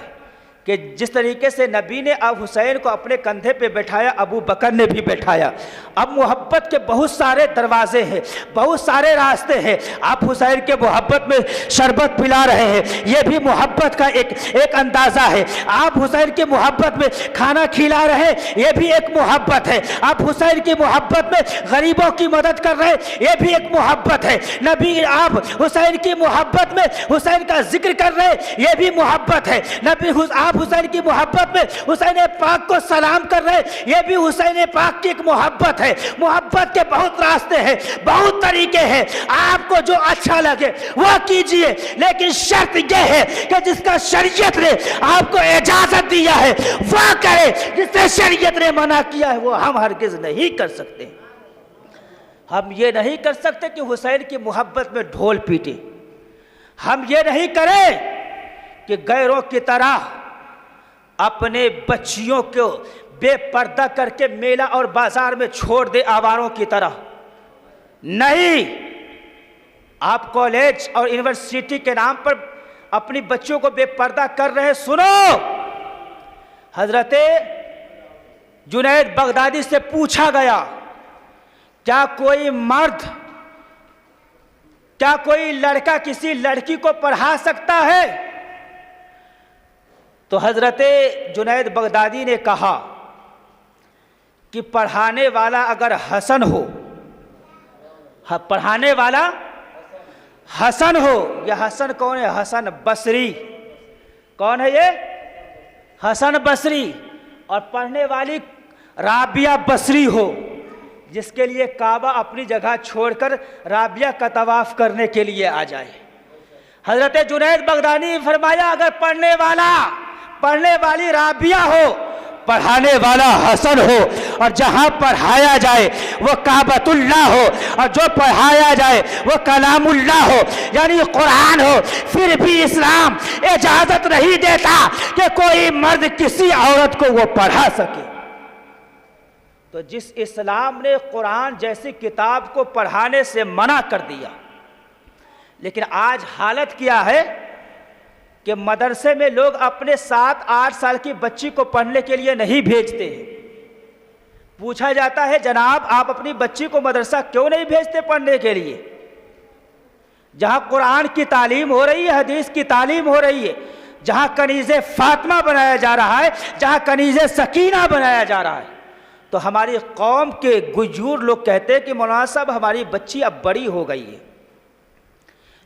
कि जिस तरीके से नबी ने अब हुसैन को अपने कंधे पे बैठाया, अबू बकर ने भी बैठाया। अब मोहब्बत के बहुत सारे दरवाजे हैं, बहुत सारे रास्ते हैं। आप हुसैन के मोहब्बत में शरबत पिला रहे हैं, यह भी मोहब्बत का एक अंदाज़ा है। आप हुसैन की मोहब्बत में खाना खिला रहे हैं, यह भी एक मोहब्बत है। आप हुसैन की मोहब्बत में गरीबों की मदद कर रहे हैं, यह भी एक मोहब्बत है। नबी, आप हुसैन की मोहब्बत में हुसैन का जिक्र कर रहे हैं, यह भी मोहब्बत है। नबी, आप हुसैन की मोहब्बत में हुसैन पाक को सलाम कर रहे हैं, यह भी हुसैन पाक की एक मोहब्बत है। मोहब्बत के बहुत रास्ते हैं, बहुत तरीके हैं। आपको जो अच्छा लगे वह कीजिए, लेकिन शर्त यह है कि जिसका शरीयत ने आपको इजाजत दिया है वह करे, जिससे शरीयत ने मना किया है वो हम हरगिज नहीं कर सकते। हम ये नहीं कर सकते कि हुसैन की मोहब्बत में ढोल पीटे। हम ये नहीं करें कि गैरों की तरह अपने बच्चियों को बेपर्दा करके मेला और बाजार में छोड़ दे आवारों की तरह। नहीं, आप कॉलेज और यूनिवर्सिटी के नाम पर अपनी बच्चियों को बेपर्दा कर रहे हैं। सुनो, हजरत जुनैद बगदादी से पूछा गया, क्या कोई मर्द, क्या कोई लड़का किसी लड़की को पढ़ा सकता है? तो हजरत जुनैद बगदादी ने कहा कि पढ़ाने वाला अगर हसन हो, पढ़ाने वाला हसन हो। यह हसन कौन है? हसन बसरी। कौन है ये? हसन बसरी। और पढ़ने वाली राबिया बसरी हो, जिसके लिए काबा अपनी जगह छोड़कर राबिया का तवाफ करने के लिए आ जाए। हजरत जुनैद बगदादी ने फरमाया, अगर पढ़ने वाली राबिया हो, पढ़ाने वाला हसन हो, और जहां पढ़ाया जाए वो काबतुल्लाह हो, और जो पढ़ाया जाए वो कलामुल्लाह हो, यानी कुरान हो, फिर भी इस्लाम इजाजत नहीं देता कि कोई मर्द किसी औरत को वो पढ़ा सके। तो जिस इस्लाम ने कुरान जैसी किताब को पढ़ाने से मना कर दिया, लेकिन आज हालत क्या है कि मदरसे में लोग अपने 7-8 साल की बच्ची को पढ़ने के लिए नहीं भेजते हैं। पूछा जाता है, जनाब आप अपनी बच्ची को मदरसा क्यों नहीं भेजते पढ़ने के लिए, जहां कुरान की तालीम हो रही है, हदीस की तालीम हो रही है, जहां कनीज़े फातिमा बनाया जा रहा है, जहां कनीज़े सकीना बनाया जा रहा है। तो हमारी कौम के गुजूर लोग कहते हैं कि मौलाना साहब हमारी बच्ची अब बड़ी हो गई है,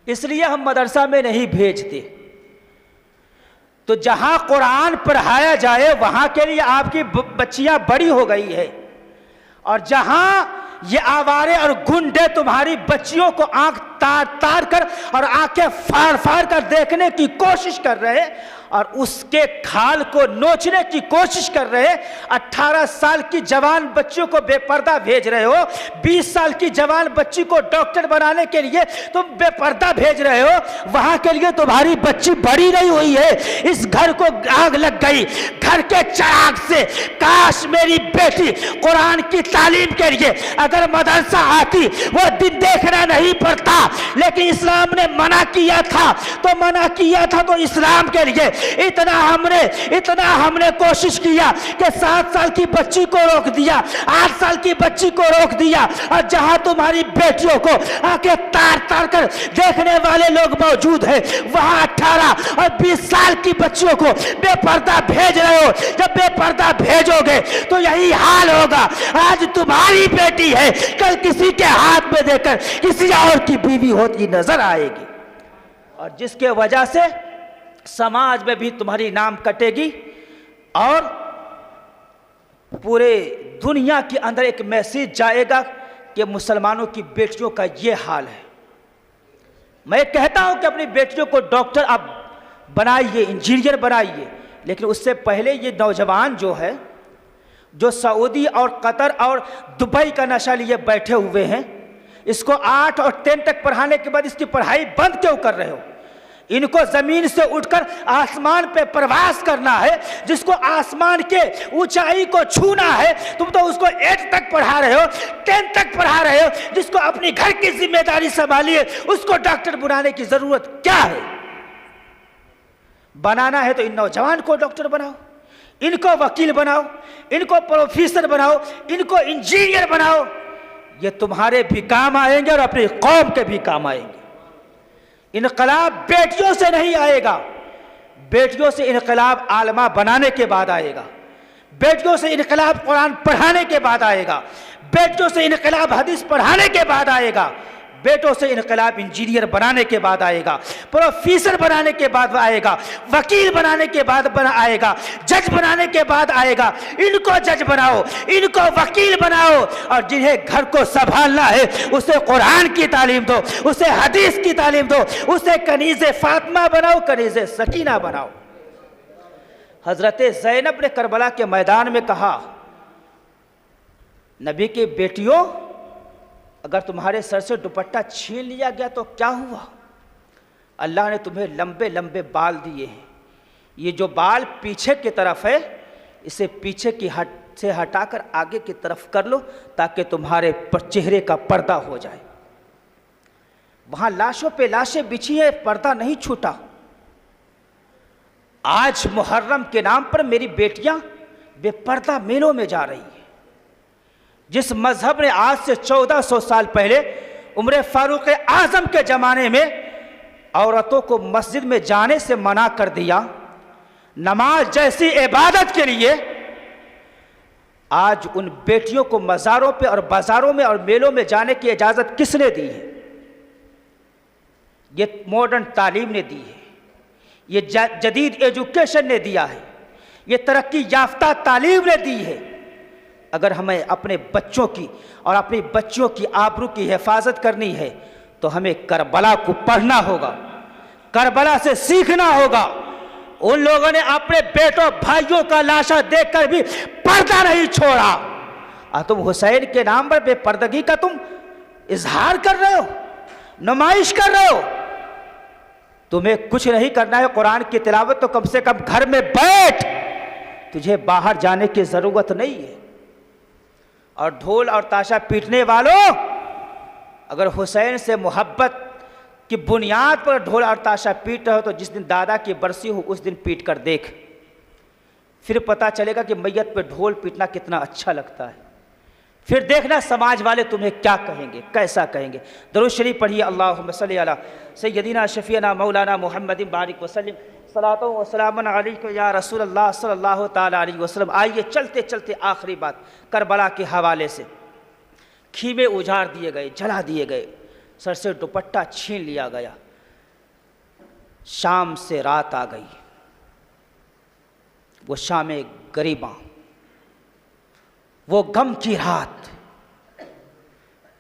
इसलिए हम मदरसा में नहीं भेजते। तो जहां कुरान पढ़ाया जाए वहां के लिए आपकी बच्चियां बड़ी हो गई है, और जहां ये आवारे और गुंडे तुम्हारी बच्चियों को आंख तार तार कर और आंखें फाड़ फाड़ कर देखने की कोशिश कर रहे हैं, और उसके खाल को नोचने की कोशिश कर रहे हैं। 18 साल की जवान बच्चियों को बेपर्दा भेज रहे हो, 20 साल की जवान बच्ची को डॉक्टर बनाने के लिए तुम बेपर्दा भेज रहे हो। वहां के लिए तुम्हारी बच्ची बड़ी नहीं हुई है, इस घर को आग लग गई। घर के चिराग से काश मेरी बेटी कुरान की तालीम के लिए अगर मदरसा आती, वो दिन देखना नहीं पड़ता। लेकिन इस्लाम ने मना किया था, तो मना किया था तो इस्लाम के लिए इतना हमने कोशिश किया कि 7 साल की बच्ची को रोक दिया, 8 साल की बच्ची को रोक दिया। और जहां तुम्हारी बेटियों को आके तार तार कर देखने वाले लोग मौजूद हैं, वहां 18 और 20 साल की बच्चियों को बेपर्दा भेज रहे हो। जब बेपर्दा भेजोगे तो यही हाल होगा। आज तुम्हारी बेटी है, कल किसी के हाथ में देकर किसी और की बीवी होती नजर आएगी, और जिसके वजह से समाज में भी तुम्हारी नाम कटेगी और पूरे दुनिया के अंदर एक मैसेज जाएगा कि मुसलमानों की बेटियों का ये हाल है। मैं कहता हूं कि अपनी बेटियों को डॉक्टर आप बनाइए, इंजीनियर बनाइए, लेकिन उससे पहले ये नौजवान जो है, जो सऊदी और कतर और दुबई का नशा लिए बैठे हुए हैं, इसको 8 और 10 तक पढ़ाने के बाद इसकी पढ़ाई बंद क्यों कर रहे हो? इनको जमीन से उठकर आसमान पे प्रवास करना है, जिसको आसमान के ऊंचाई को छूना है, तुम तो उसको 8 तक पढ़ा रहे हो, 10 तक पढ़ा रहे हो। जिसको अपनी घर की जिम्मेदारी संभाली है, उसको डॉक्टर बनाने की जरूरत क्या है? बनाना है तो इन नौजवान को डॉक्टर बनाओ, इनको वकील बनाओ, इनको प्रोफेसर बनाओ, इनको इंजीनियर बनाओ। ये तुम्हारे भी काम आएंगे और अपनी कौम के भी काम आएंगे। इनकलाब बेटियों से नहीं आएगा, बेटियों से इनकलाब आलमा बनाने के बाद आएगा, बेटियों से इनकलाब कुरान पढ़ाने के बाद आएगा, बेटियों से इनकलाब हदीस पढ़ाने के बाद आएगा, बेटों से इनकलाब इंजीनियर बनाने के बाद आएगा, प्रोफेसर बनाने के बाद आएगा, वकील बनाने के बाद आएगा, जज बनाने के बाद आएगा। इनको जज बनाओ, इनको वकील बनाओ, और जिन्हें घर को संभालना है उसे कुरान की तालीम दो, उसे हदीस की तालीम दो, उसे कनीज़े फातिमा बनाओ, कनीज़े सकीना बनाओ। हजरत ज़ैनब ने करबला के मैदान में कहा, नबी की बेटियों, अगर तुम्हारे सर से दुपट्टा छीन लिया गया तो क्या हुआ? अल्लाह ने तुम्हें लंबे लंबे बाल दिए हैं, ये जो बाल पीछे की तरफ है, इसे पीछे की से हटाकर आगे की तरफ कर लो, ताकि तुम्हारे चेहरे का पर्दा हो जाए। वहां लाशों पे लाशें बिछी है, पर्दा नहीं छूटा। आज मुहर्रम के नाम पर मेरी बेटियां बेपर्दा मेलों में जा रही हैं। जिस मजहब ने आज से 1400 साल पहले उम्र फारूक आजम के ज़माने में औरतों को मस्जिद में जाने से मना कर दिया, नमाज जैसी इबादत के लिए, आज उन बेटियों को मज़ारों पे और बाज़ारों में और मेलों में जाने की इजाज़त किसने दी है? ये मॉडर्न तालीम ने दी है, ये जदीद एजुकेशन ने दिया है, ये तरक्की याफ्ता तालीम ने दी है। अगर हमें अपने बच्चों की और अपनी बच्चियों की आबरू की हिफाजत करनी है तो हमें करबला को पढ़ना होगा, करबला से सीखना होगा। उन लोगों ने अपने बेटों भाइयों का लाशा देखकर भी पर्दा नहीं छोड़ा, और तुम हुसैन के नाम पर बेपर्दगी का तुम इजहार कर रहे हो, नुमाइश कर रहे हो। तुम्हें कुछ नहीं करना है, कुरान की तिलावत तो कम से कम घर में बैठ, तुझे बाहर जाने की जरूरत नहीं है। और ढोल और ताशा पीटने वालों, अगर हुसैन से मोहब्बत की बुनियाद पर ढोल और ताशा पीट रहे हो तो जिस दिन दादा की बरसी हो उस दिन पीट कर देख, फिर पता चलेगा कि मैयत पे ढोल पीटना कितना अच्छा लगता है। फिर देखना समाज वाले तुम्हें क्या कहेंगे, कैसा कहेंगे। दरूद शरीफ पढ़िए, अल्लाहुम्मा सल्ली अला सय्यदिना शफीना मौलाना मुहम्मदिन बारिक वसल्लम सलातो व सलामन अलैका या रसूल अल्लाह सल्लल्लाहु ताला अलैहि वसल्लम। आइए चलते चलते आखिरी बात करबला के हवाले से। खीमे उजाड़ दिए गए, जला दिए गए, सर से दुपट्टा छीन लिया गया, शाम से रात आ गई, वो शाम गरीबा, वो गम की रात,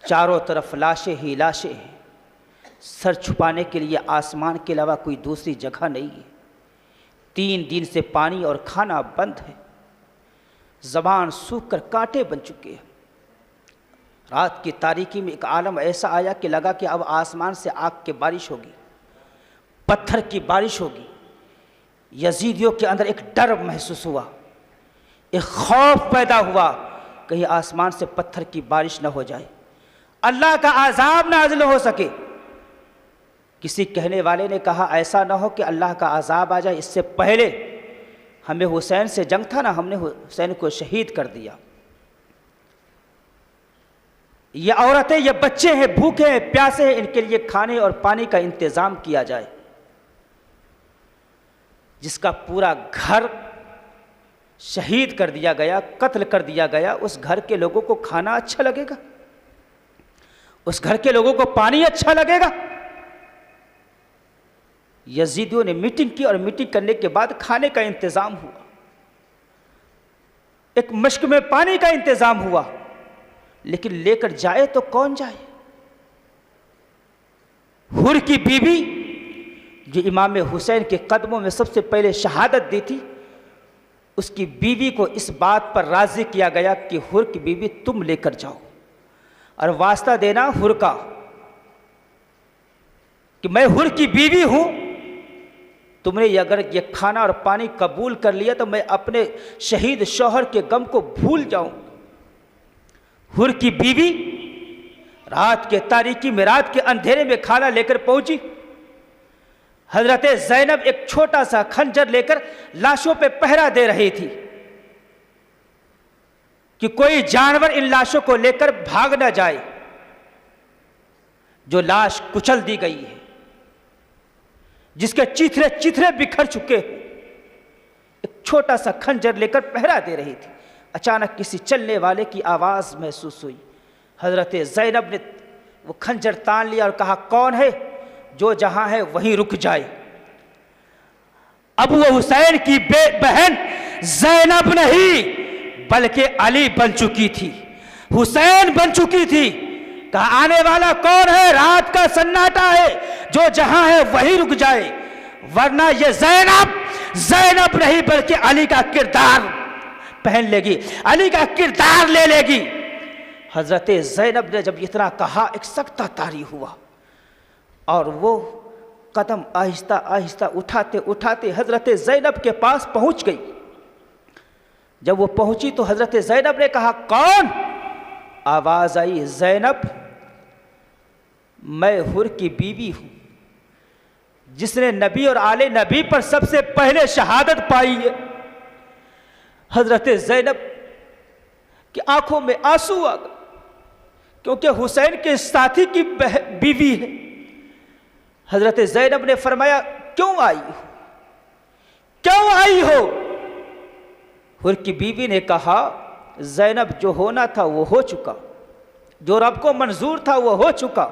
चारों तरफ लाशें ही लाशें हैं, सर छुपाने के लिए आसमान के अलावा कोई दूसरी जगह नहीं है। 3 दिन से पानी और खाना बंद है, ज़बान सूख कर कांटे बन चुके हैं। रात की तारीकी में एक आलम ऐसा आया कि लगा कि अब आसमान से आग की बारिश होगी, पत्थर की बारिश होगी। यजीदियों के अंदर एक डर महसूस हुआ, एक खौफ पैदा हुआ, कहीं आसमान से पत्थर की बारिश न हो जाए, अल्लाह का अज़ाब नाज़िल हो सके। किसी कहने वाले ने कहा ऐसा न हो कि अल्लाह का अज़ाब आ जाए, इससे पहले हमें हुसैन से जंग था ना, हमने हुसैन को शहीद कर दिया। ये औरतें, ये बच्चे हैं, भूखे हैं, प्यासे हैं, इनके लिए खाने और पानी का इंतज़ाम किया जाए। जिसका पूरा घर शहीद कर दिया गया, कत्ल कर दिया गया, उस घर के लोगों को खाना अच्छा लगेगा? उस घर के लोगों को पानी अच्छा लगेगा? यजीदियों ने मीटिंग की और मीटिंग करने के बाद खाने का इंतज़ाम हुआ, एक मश्क में पानी का इंतज़ाम हुआ, लेकिन लेकर जाए तो कौन जाए? हुर की बीवी जो इमाम हुसैन के कदमों में सबसे पहले शहादत दी थी, उसकी बीवी को इस बात पर राज़ी किया गया कि हुर की बीवी तुम लेकर जाओ और वास्ता देना हुर का कि मैं हुर की बीवी हूं, तुमने अगर ये खाना और पानी कबूल कर लिया तो मैं अपने शहीद शौहर के गम को भूल जाऊं। हुर की बीवी रात के तारीकी में, रात के अंधेरे में खाना लेकर पहुंची। हजरत ज़ैनब एक छोटा सा खंजर लेकर लाशों पे पहरा दे रही थी कि कोई जानवर इन लाशों को लेकर भाग न जाए। जो लाश कुचल दी गई है, जिसके चिथरे चिथरे बिखर चुके हैं, एक छोटा सा खंजर लेकर पहरा दे रही थी। अचानक किसी चलने वाले की आवाज़ महसूस हुई। हजरत ज़ैनब ने वो खंजर तान लिया और कहा, कौन है? जो जहां है वहीं रुक जाए। अब वो हुसैन की बहन ज़ैनब नहीं बल्कि अली बन चुकी थी, हुसैन बन चुकी थी। कहा, आने वाला कौन है? रात का सन्नाटा है, जो जहां है वहीं रुक जाए, वरना ये ज़ैनब नहीं बल्कि अली का किरदार पहन लेगी, अली का किरदार ले लेगी। हजरत ज़ैनब ने जब इतना कहा, एक सख्ता तारी हुआ और वो कदम आहिस्ता आहिस्ता उठाते उठाते हजरत ज़ैनब के पास पहुंच गई। जब वो पहुंची तो हजरत ज़ैनब ने कहा, कौन? आवाज आई, ज़ैनब मैं हुर की बीवी हूं, जिसने नबी और आले नबी पर सबसे पहले शहादत पाई है। हजरत ज़ैनब की आंखों में आंसू आ गए, क्योंकि हुसैन के साथी की बीवी है। हजरत ज़ैनब ने फरमाया, क्यों आई हो, क्यों आई हो? हुर की बीवी ने कहा, ज़ैनब जो होना था वो हो चुका, जो रब को मंजूर था वो हो चुका।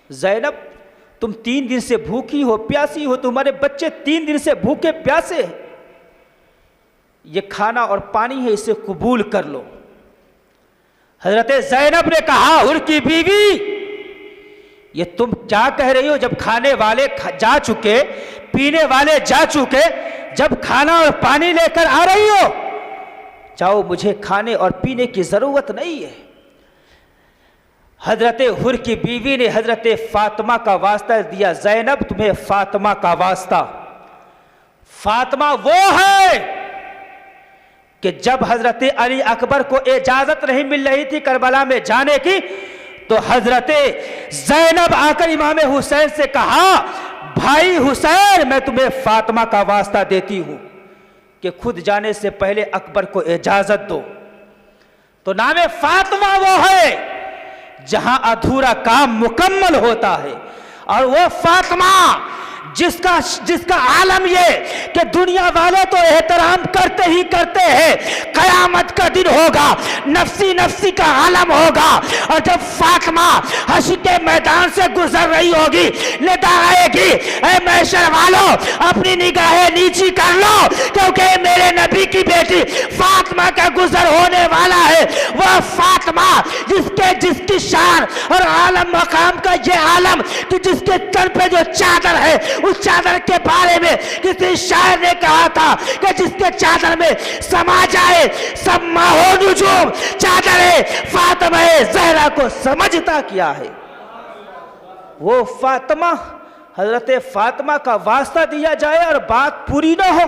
ज़ैनब तुम 3 दिन से भूखी हो, प्यासी हो, तुम्हारे बच्चे 3 दिन से भूखे प्यासे हैं, ये खाना और पानी है, इसे कबूल कर लो। हजरत ज़ैनब ने कहा, हुर की बीवी ये तुम क्या कह रही हो? जब खाने वाले जा चुके, पीने वाले जा चुके, जब खाना और पानी लेकर आ रही हो, जाओ, मुझे खाने और पीने की जरूरत नहीं है। हजरत हुर की बीवी ने हजरत फातिमा का वास्ता दिया, ज़ैनब तुम्हें फातिमा का वास्ता। फातिमा वो है कि जब हजरत अली अकबर को इजाजत नहीं मिल रही थी करबला में जाने की, तो हजरत ज़ैनब आकर इमाम हुसैन से कहा, भाई हुसैन मैं तुम्हें फातिमा का वास्ता देती हूं कि खुद जाने से पहले अकबर को इजाजत दो। तो नाम फातिमा वो है जहां अधूरा काम मुकम्मल होता है, और वो फातिमा जिसका आलम ये कि दुनिया वाले तो एहतराम करते ही करते हैं, कयामत का दिन होगा नफ्सी नफ्सी का आलम होगा, और जब फातिमा हश्र के मैदान से गुजर रही होगी, निदा आएगी, ऐ महशर वालों अपनी निगाहें नीची कर लो, क्योंकि मेरे नबी की बेटी फातिमा का गुजर होने वाला है। वह फातिमा जिसकी शान और आलम मकाम का ये आलम कि जिसके तन पे जो चादर है उस चादर के बारे में किसी शायर ने कहा था कि जिसके चादर में समा जाए सब माहो नुजूम, चादर फातिमा ज़हरा को समझता क्या है। वो फातिमा, हजरत फातिमा का वास्ता दिया जाए और बात पूरी ना हो।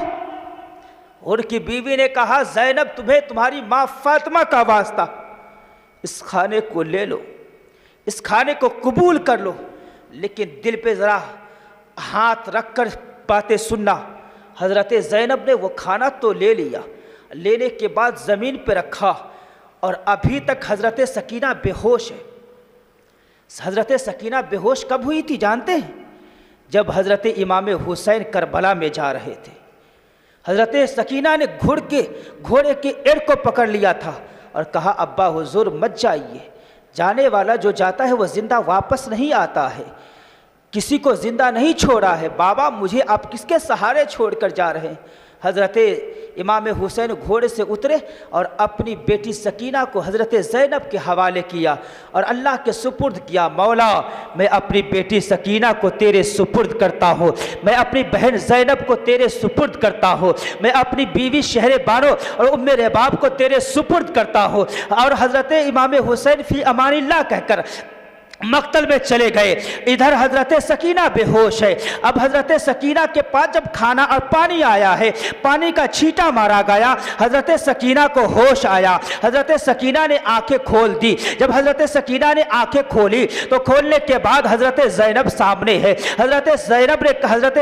उनकी बीवी ने कहा, ज़ैनब तुम्हें तुम्हारी माँ फातिमा का वास्ता, इस खाने को ले लो, इस खाने को कबूल कर लो, लेकिन दिल पे ज़रा हाथ रख कर बातें सुनना। हज़रत ज़ैनब ने वो खाना तो ले लिया, लेने के बाद ज़मीन पे रखा और अभी तक हज़रत सकीना बेहोश है। हज़रत सकीना बेहोश कब हुई थी जानते हैं? जब हज़रत इमाम हुसैन करबला में जा रहे थे। हज़रत सकीना ने घोड़े के एड़ को पकड़ लिया था और कहा, अब्बा हुजूर मत जाइए, जाने वाला जो जाता है वो ज़िंदा वापस नहीं आता है, किसी को ज़िंदा नहीं छोड़ा है। बाबा मुझे आप किसके सहारे छोड़कर जा रहे हैं? हज़रत इमाम हुसैन घोड़े से उतरे और अपनी बेटी सकीना को हज़रत ज़ैनब के हवाले किया और अल्लाह के सुपुर्द किया। मौला मैं अपनी बेटी सकीना को तेरे सुपुर्द करता हूँ, मैं अपनी बहन ज़ैनब को तेरे सुपुर्द करता हूँ, मैं अपनी बीवी शहर बानो और उम्मे रबाब को तेरे सुपुर्द करता हूँ। और हज़रत इमाम हुसैन फ़ी अमानिल्लाह कहकर मक्तल में चले गए। इधर हज़रत सकीना बेहोश है। अब हज़रत सकीना के पास जब खाना और पानी आया है, पानी का छींटा मारा गया, हज़रत सकीना को होश आया। हज़रत सकीना ने आंखें खोल दी। जब हज़रत सकीना ने आंखें खोली तो खोलने के बाद हज़रत ज़ैनब सामने है। हज़रत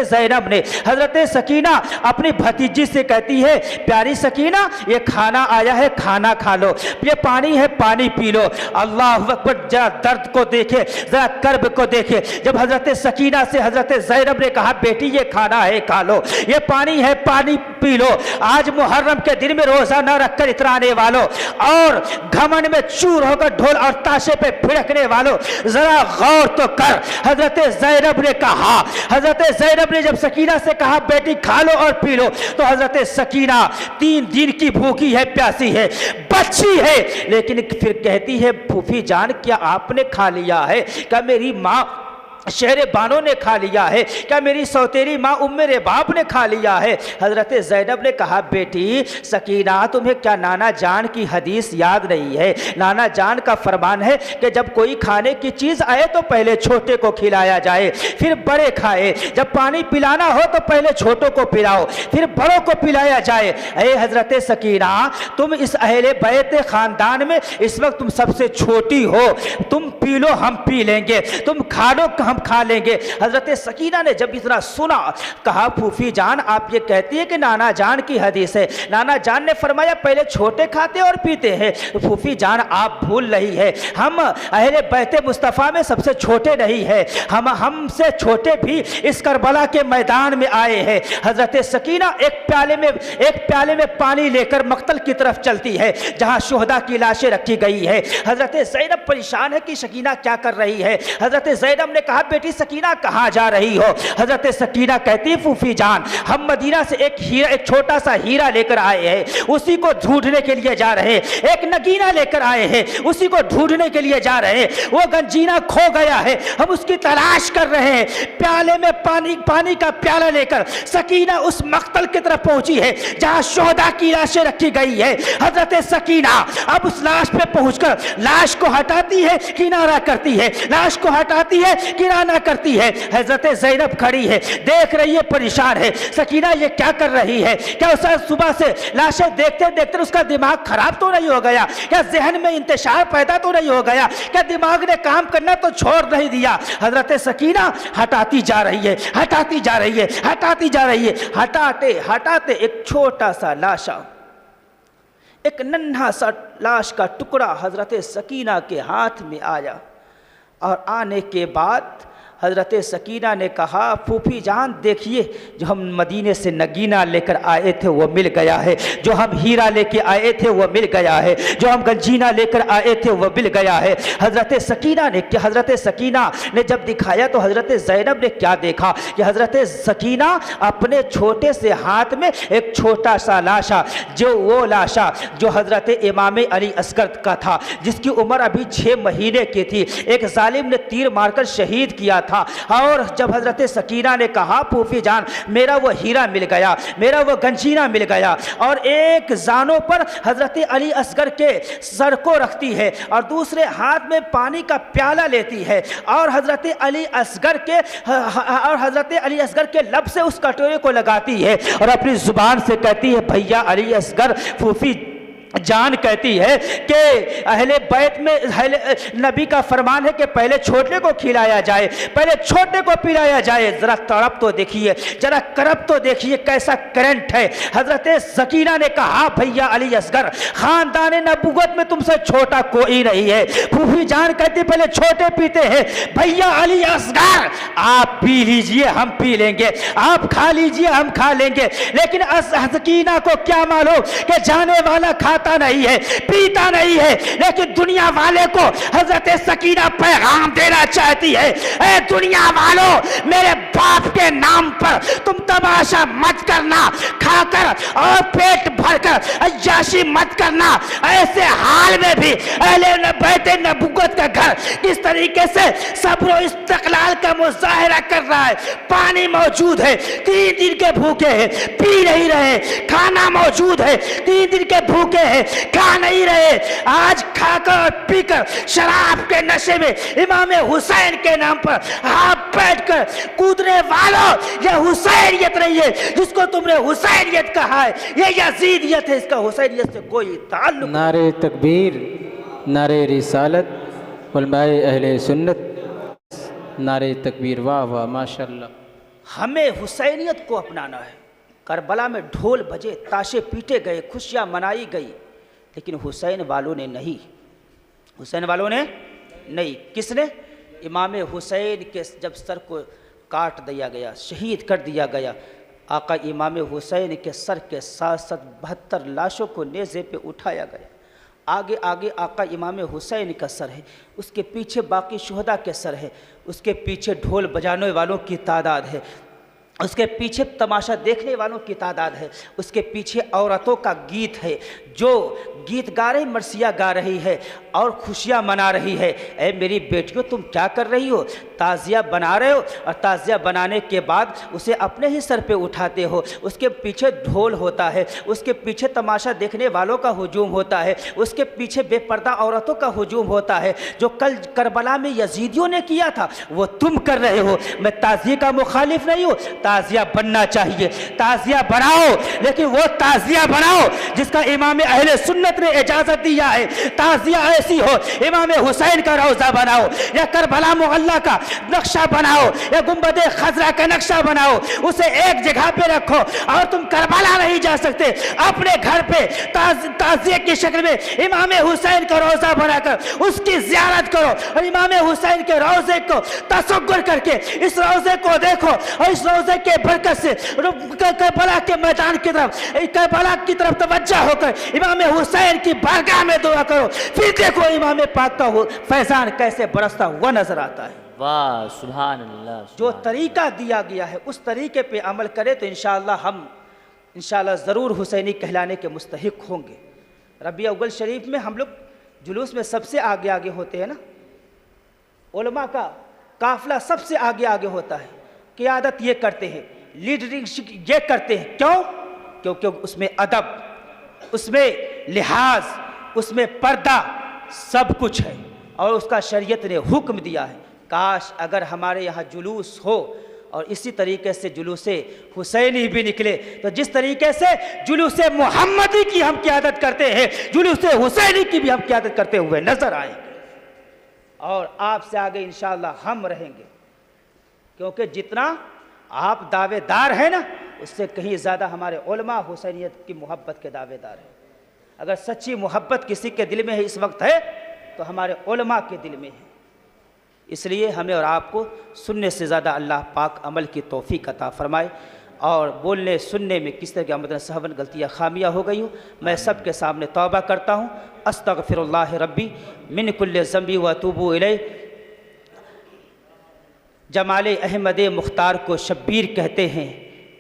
ज़ैनब ने हज़रत सकीना अपनी भतीजी से कहती है, प्यारी सकीना ये खाना आया है, खाना खा लो, ये पानी है, पानी पी लो। अल्लाह अकबर, जरा दर्द को देखे, जरा कर्ब को देखे। जब हजरत सकीना से हजरत ज़ैनब ने कहा, बेटी ये खाना है खा लो, ये पानी है पानी पी लो, आज मुहर्रम के दिन में रोजा न रखकर इतराने वालों और घमंड में चूर होकर ढोल और ताशे पे फिड़कने वालों, जरा गौर तो कर। हजरत ज़ैनब ने कहा, हजरत ज़ैनब ने जब सकीना से कहा बेटी खा लो और पी लो, तो हजरत सकीना 3 दिन की भूखी है, प्यासी है, बच्ची है, लेकिन फिर कहती है, फूफी जान क्या आपने खा लिया है? क्या मेरी माँ शहर बानो ने खा लिया है? क्या मेरी सौतेरी माँ उम्मे रबाब ने खा लिया है? हज़रत ज़ैनब ने कहा, बेटी सकीना तुम्हें क्या नाना जान की हदीस याद नहीं है? नाना जान का फरमान है कि जब कोई खाने की चीज़ आए तो पहले छोटे को खिलाया जाए, फिर बड़े खाए। जब पानी पिलाना हो तो पहले छोटों को पिलाओ, फिर बड़ों को पिलाया जाए। अरे हज़रत सकीना, तुम इस अहले बैत ख़ानदान में इस वक्त तुम सबसे छोटी हो, तुम पी लो हम पी लेंगे, तुम खा लो हम खा लेंगे। हजरत सकीना ने जब इतना सुना, कहा, फूफी जान आप ये कहती है कि नाना जान की हदीस है, नाना जान ने फरमाया पहले छोटे खाते और पीते हैं। फूफी जान आप भूल रही है, हम अहले बैत मुस्तफ़ा में सबसे छोटे नहीं है, हमसे छोटे भी इस करबला के मैदान में आए हैं। हजरत सकीना एक प्याले में पानी लेकर मक्तल की तरफ चलती है जहां शुहदा की लाशें रखी गई है। हजरत ज़ैनब परेशान है कि सकीना क्या कर रही है। हजरत ज़ैनब ने कहा, बेटी सकीना कहाँ जा रही हो? हजरत सकीना कहती, फूफी जान हम मदीना से एक छोटा सा हीरा लेकर आए हैं, उसी को ढूंढने के लिए जा रहे हैं। एक नगीना लेकर आए हैं, उसी को ढूंढने के लिए जा रहे हैं। वो गंजीना खो गया है, हम उसकी तलाश कर रहे हैं। प्याले में पानी का प्याला लेकर सकीना उस मक्तल की तरफ पहुंची है जहां शुहदा की लाशें रखी गई है। हजरत सकीना अब उस लाश पे पहुंचकर लाश को हटाती है, किनारा करती है, लाश को हटाती है, किनारा करती है। हजरत ज़ैनब खड़ी है, देख रही है, परेशान है। सकीना ये क्या कर रही है? क्या उसे सुबह से लाशें देखते देखते उसका दिमाग खराब तो नहीं हो गया? क्या जहन में इंतशार पैदा तो नहीं हो गया? क्या दिमाग ने काम करना तो छोड़ नहीं दिया? हजरत सकीना हटाती जा रही है, हटाती जा रही है, हटाती जा रही है। हटाते हटाते एक छोटा सा लाशा, एक नन्हा सा लाश का टुकड़ा हजरत सकीना के हाथ में आया और आने के बाद हज़रत सकीना ने कहा, फूफी जान देखिए, जो हम मदीने से नगीना लेकर आए थे वो मिल गया है, जो हम हीरा लेकर आए थे वो मिल गया है, जो हम गंजीना लेकर आए थे वो मिल गया है। हज़रत सकीना ने जब दिखाया तो हज़रत ज़ैनब ने क्या देखा कि हज़रत सकीना अपने छोटे से हाथ में एक छोटा सा लाशा, वो लाशा जो हज़रत इमाम अली असगर का था, जिसकी उम्र अभी 6 महीने की थी, एक जालिम ने तीर मारकर शहीद किया था। था। और जब हज़रत सकीना ने कहा फूफी जान मेरा वो हीरा मिल गया, मेरा वो गंजीना मिल गया, और एक जानों पर हज़रत अली असगर के सर को रखती है और दूसरे हाथ में पानी का प्याला लेती है और हज़रत अली असगर के लब से उस कटोरे को लगाती है और अपनी ज़ुबान से कहती है भैया अली असगर, फूफी जान कहती है कि अहले बैत में नबी का फरमान है कि पहले छोटे को खिलाया जाए, पहले छोटे को पिलाया जाए। ज़रा तड़प तो देखिए, ज़रा करब तो देखिए कैसा करंट है। हज़रत सकीना ने कहा भैया अली असगर, ख़ानदान नबूवत में तुमसे छोटा कोई नहीं है। फूफी जान कहती पहले छोटे पीते हैं, भैया अली असगर आप पी लीजिए हम पी लेंगे, आप खा लीजिए हम खा लेंगे। लेकिन सकीना को क्या मालूम कि जाने वाला खाता नहीं है, पीता नहीं है, लेकिन दुनिया वाले को हजरत सकीना पैगाम देना चाहती है, ऐ दुनिया वालों मेरे बाप के नाम पर तुम तमाशा मत करना, खाकर और पेट भरकर अय्याशी मत करना। ऐसे हाल में भी अहले बैत नबूवत का घर किस तरीके से सब्र और इस्तिक़लाल का मुज़ाहिरा कर रहा है। पानी मौजूद है, 3 दिन के भूखे हैं, पी नहीं रहे, खाना मौजूद है, 3 दिन के भूखे हैं, खा नहीं रहे। आज खाकर और पीकर शराब के नशे में इमाम हुसैन के नाम पर हाथ बैठकर कूदने वालों, यह हुसैनियत नहीं है जिसको तुमने हुसैनियत कहा है, यह यजीदियत है, इसका हुसैनियत से कोई ताल्लुक। नारे तकबीर, नारे रिसालत, उलमाए अहले सुन्नत, नारे तकबीर, वाह वाह माशाअल्लाह। हमें हुसैनियत को अपनाना है। करबला में ढोल बजे, ताशे पीटे गए, खुशियाँ मनाई गई, लेकिन हुसैन वालों ने नहीं, हुसैन वालों ने नहीं। किसने? इमाम हुसैन के जब सर को काट दिया गया, शहीद कर दिया गया, आका इमाम हुसैन के सर के साथ साथ 72 लाशों को नेज़े पे उठाया गया। आगे आगे आका इमाम हुसैन का सर है, उसके पीछे बाकी शुहदा के सर है, उसके पीछे ढोल बजाने वालों की तादाद है, उसके पीछे तमाशा देखने वालों की तादाद है, उसके पीछे औरतों का गीत है जो गीत गा रही, मरसिया गा रही है और खुशियाँ मना रही है। ऐ मेरी बेटियों तुम क्या कर रही हो? ताज़िया बना रहे हो और ताज़िया बनाने के बाद उसे अपने ही सर पे उठाते हो, उसके पीछे ढोल होता है, उसके पीछे तमाशा देखने वालों का हुजूम होता है, उसके पीछे बेपर्दा औरतों का हुजूम होता है। जो कल करबला में यजीदियों ने किया था वो तुम कर रहे हो। मैं ताज़िया का मुखालिफ नहीं हूँ, ताज़िया बनना चाहिए, ताज़िया बनाओ, लेकिन वो ताज़िया बनाओ जिसका इमाम अहले सुन्नत ने इजाज़त दिया है। ताज़िया ऐसी हो, इमाम हुसैन का रोज़ा बनाओ या करबला मोहल्ला का नक्शा बनाओ या गुंबद खजरा का नक्शा बनाओ, उसे एक जगह पे रखो। और तुम करबला नहीं जा सकते, अपने घर पे ताज़िया की शक्ल में इमाम हुसैन का रोज़ा बनाकर उसकी ज़ियारत करो और इमाम हुसैन के रोज़े को तसव्वुर करके इस रोज़े को देखो और इस रोज़े के बरकत से करबला के मैदान की तरफ, करबला की तरफ तवज्जो होकर इमाम हुसैन की बारगाह में दुआ करो। फिर देखो इमाम पाक का फैज़ान कैसे बरसता हुआ नजर आता है। वाह सुभान अल्लाह। जो तरीका दिया गया है उस तरीके पे अमल करें तो इंशाअल्लाह हम इंशाअल्लाह ज़रूर हुसैनी कहलाने के मुस्तहिक होंगे। रबीउल अव्वल शरीफ में हम लोग जुलूस में सबसे आगे आगे होते हैं ना, उलमा का काफिला सबसे आगे आगे होता है, क़ियादत ये करते हैं, लीडरिंग ये करते हैं। क्यों? क्योंकि उसमें अदब, उसमें लिहाज, उसमें पर्दा सब कुछ है और उसका शरीयत ने हुक्म दिया है। काश अगर हमारे यहाँ जुलूस हो और इसी तरीके से जुलूसे हुसैनी भी निकले तो जिस तरीके से जुलूसे मोहम्मदी की हम क़ियादत करते हैं, जुलूसे हुसैनी की भी हम क़ियादत करते हुए नजर आएंगे और आपसे आगे इंशाअल्लाह हम रहेंगे। क्योंकि जितना आप दावेदार हैं ना, उससे कहीं ज़्यादा हमारे उलमा हुसैनियत की मोहब्बत के दावेदार हैं। अगर सच्ची मोहब्बत किसी के दिल में है इस वक्त है तो हमारे उलमा के दिल में है। इसलिए हमें और आपको सुनने से ज़्यादा अल्लाह पाक अमल की तौफीक अता फरमाए। और बोलने सुनने में किस तरह की आमदन सहवन गलतियाँ खामियाँ हो गई हो, मैं सब के सामने तौबा करता हूँ। अस्तगफिरुल्लाह रब्बी मिन कुल्लि ज़ंबी व अतूबु इलैह। जमाले अहमद मुख्तार को शब्बीर कहते हैं,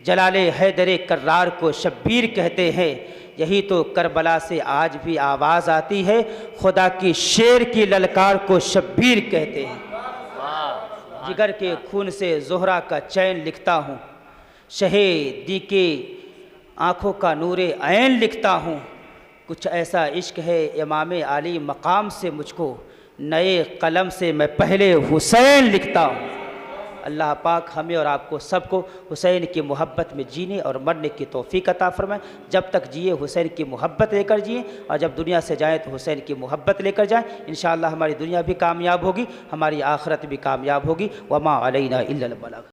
जलाले हैदर कर्रार को शब्बीर कहते हैं। यही तो करबला से आज भी आवाज़ आती है, खुदा की शेर की ललकार को शब्बीर कहते हैं। जिगर के खून से ज़ोहरा का चैन लिखता हूँ, शहीदी के आँखों का नूरे ऐन लिखता हूँ। कुछ ऐसा इश्क है इमाम आली मकाम से मुझको, नए कलम से मैं पहले हुसैन लिखता हूँ। अल्लाह पाक हमें और आपको सबको हुसैन की मोहब्बत में जीने और मरने की तौफीक अता फरमाए। जब तक जिए हुसैन की मोहब्बत लेकर जिए, और जब दुनिया से जाएँ तो हुसैन की मोहब्बत लेकर जाएँ। इंशाअल्लाह हमारी दुनिया भी कामयाब होगी, हमारी आखिरत भी कामयाब होगी। वमा अलैना इल्लल बलाग।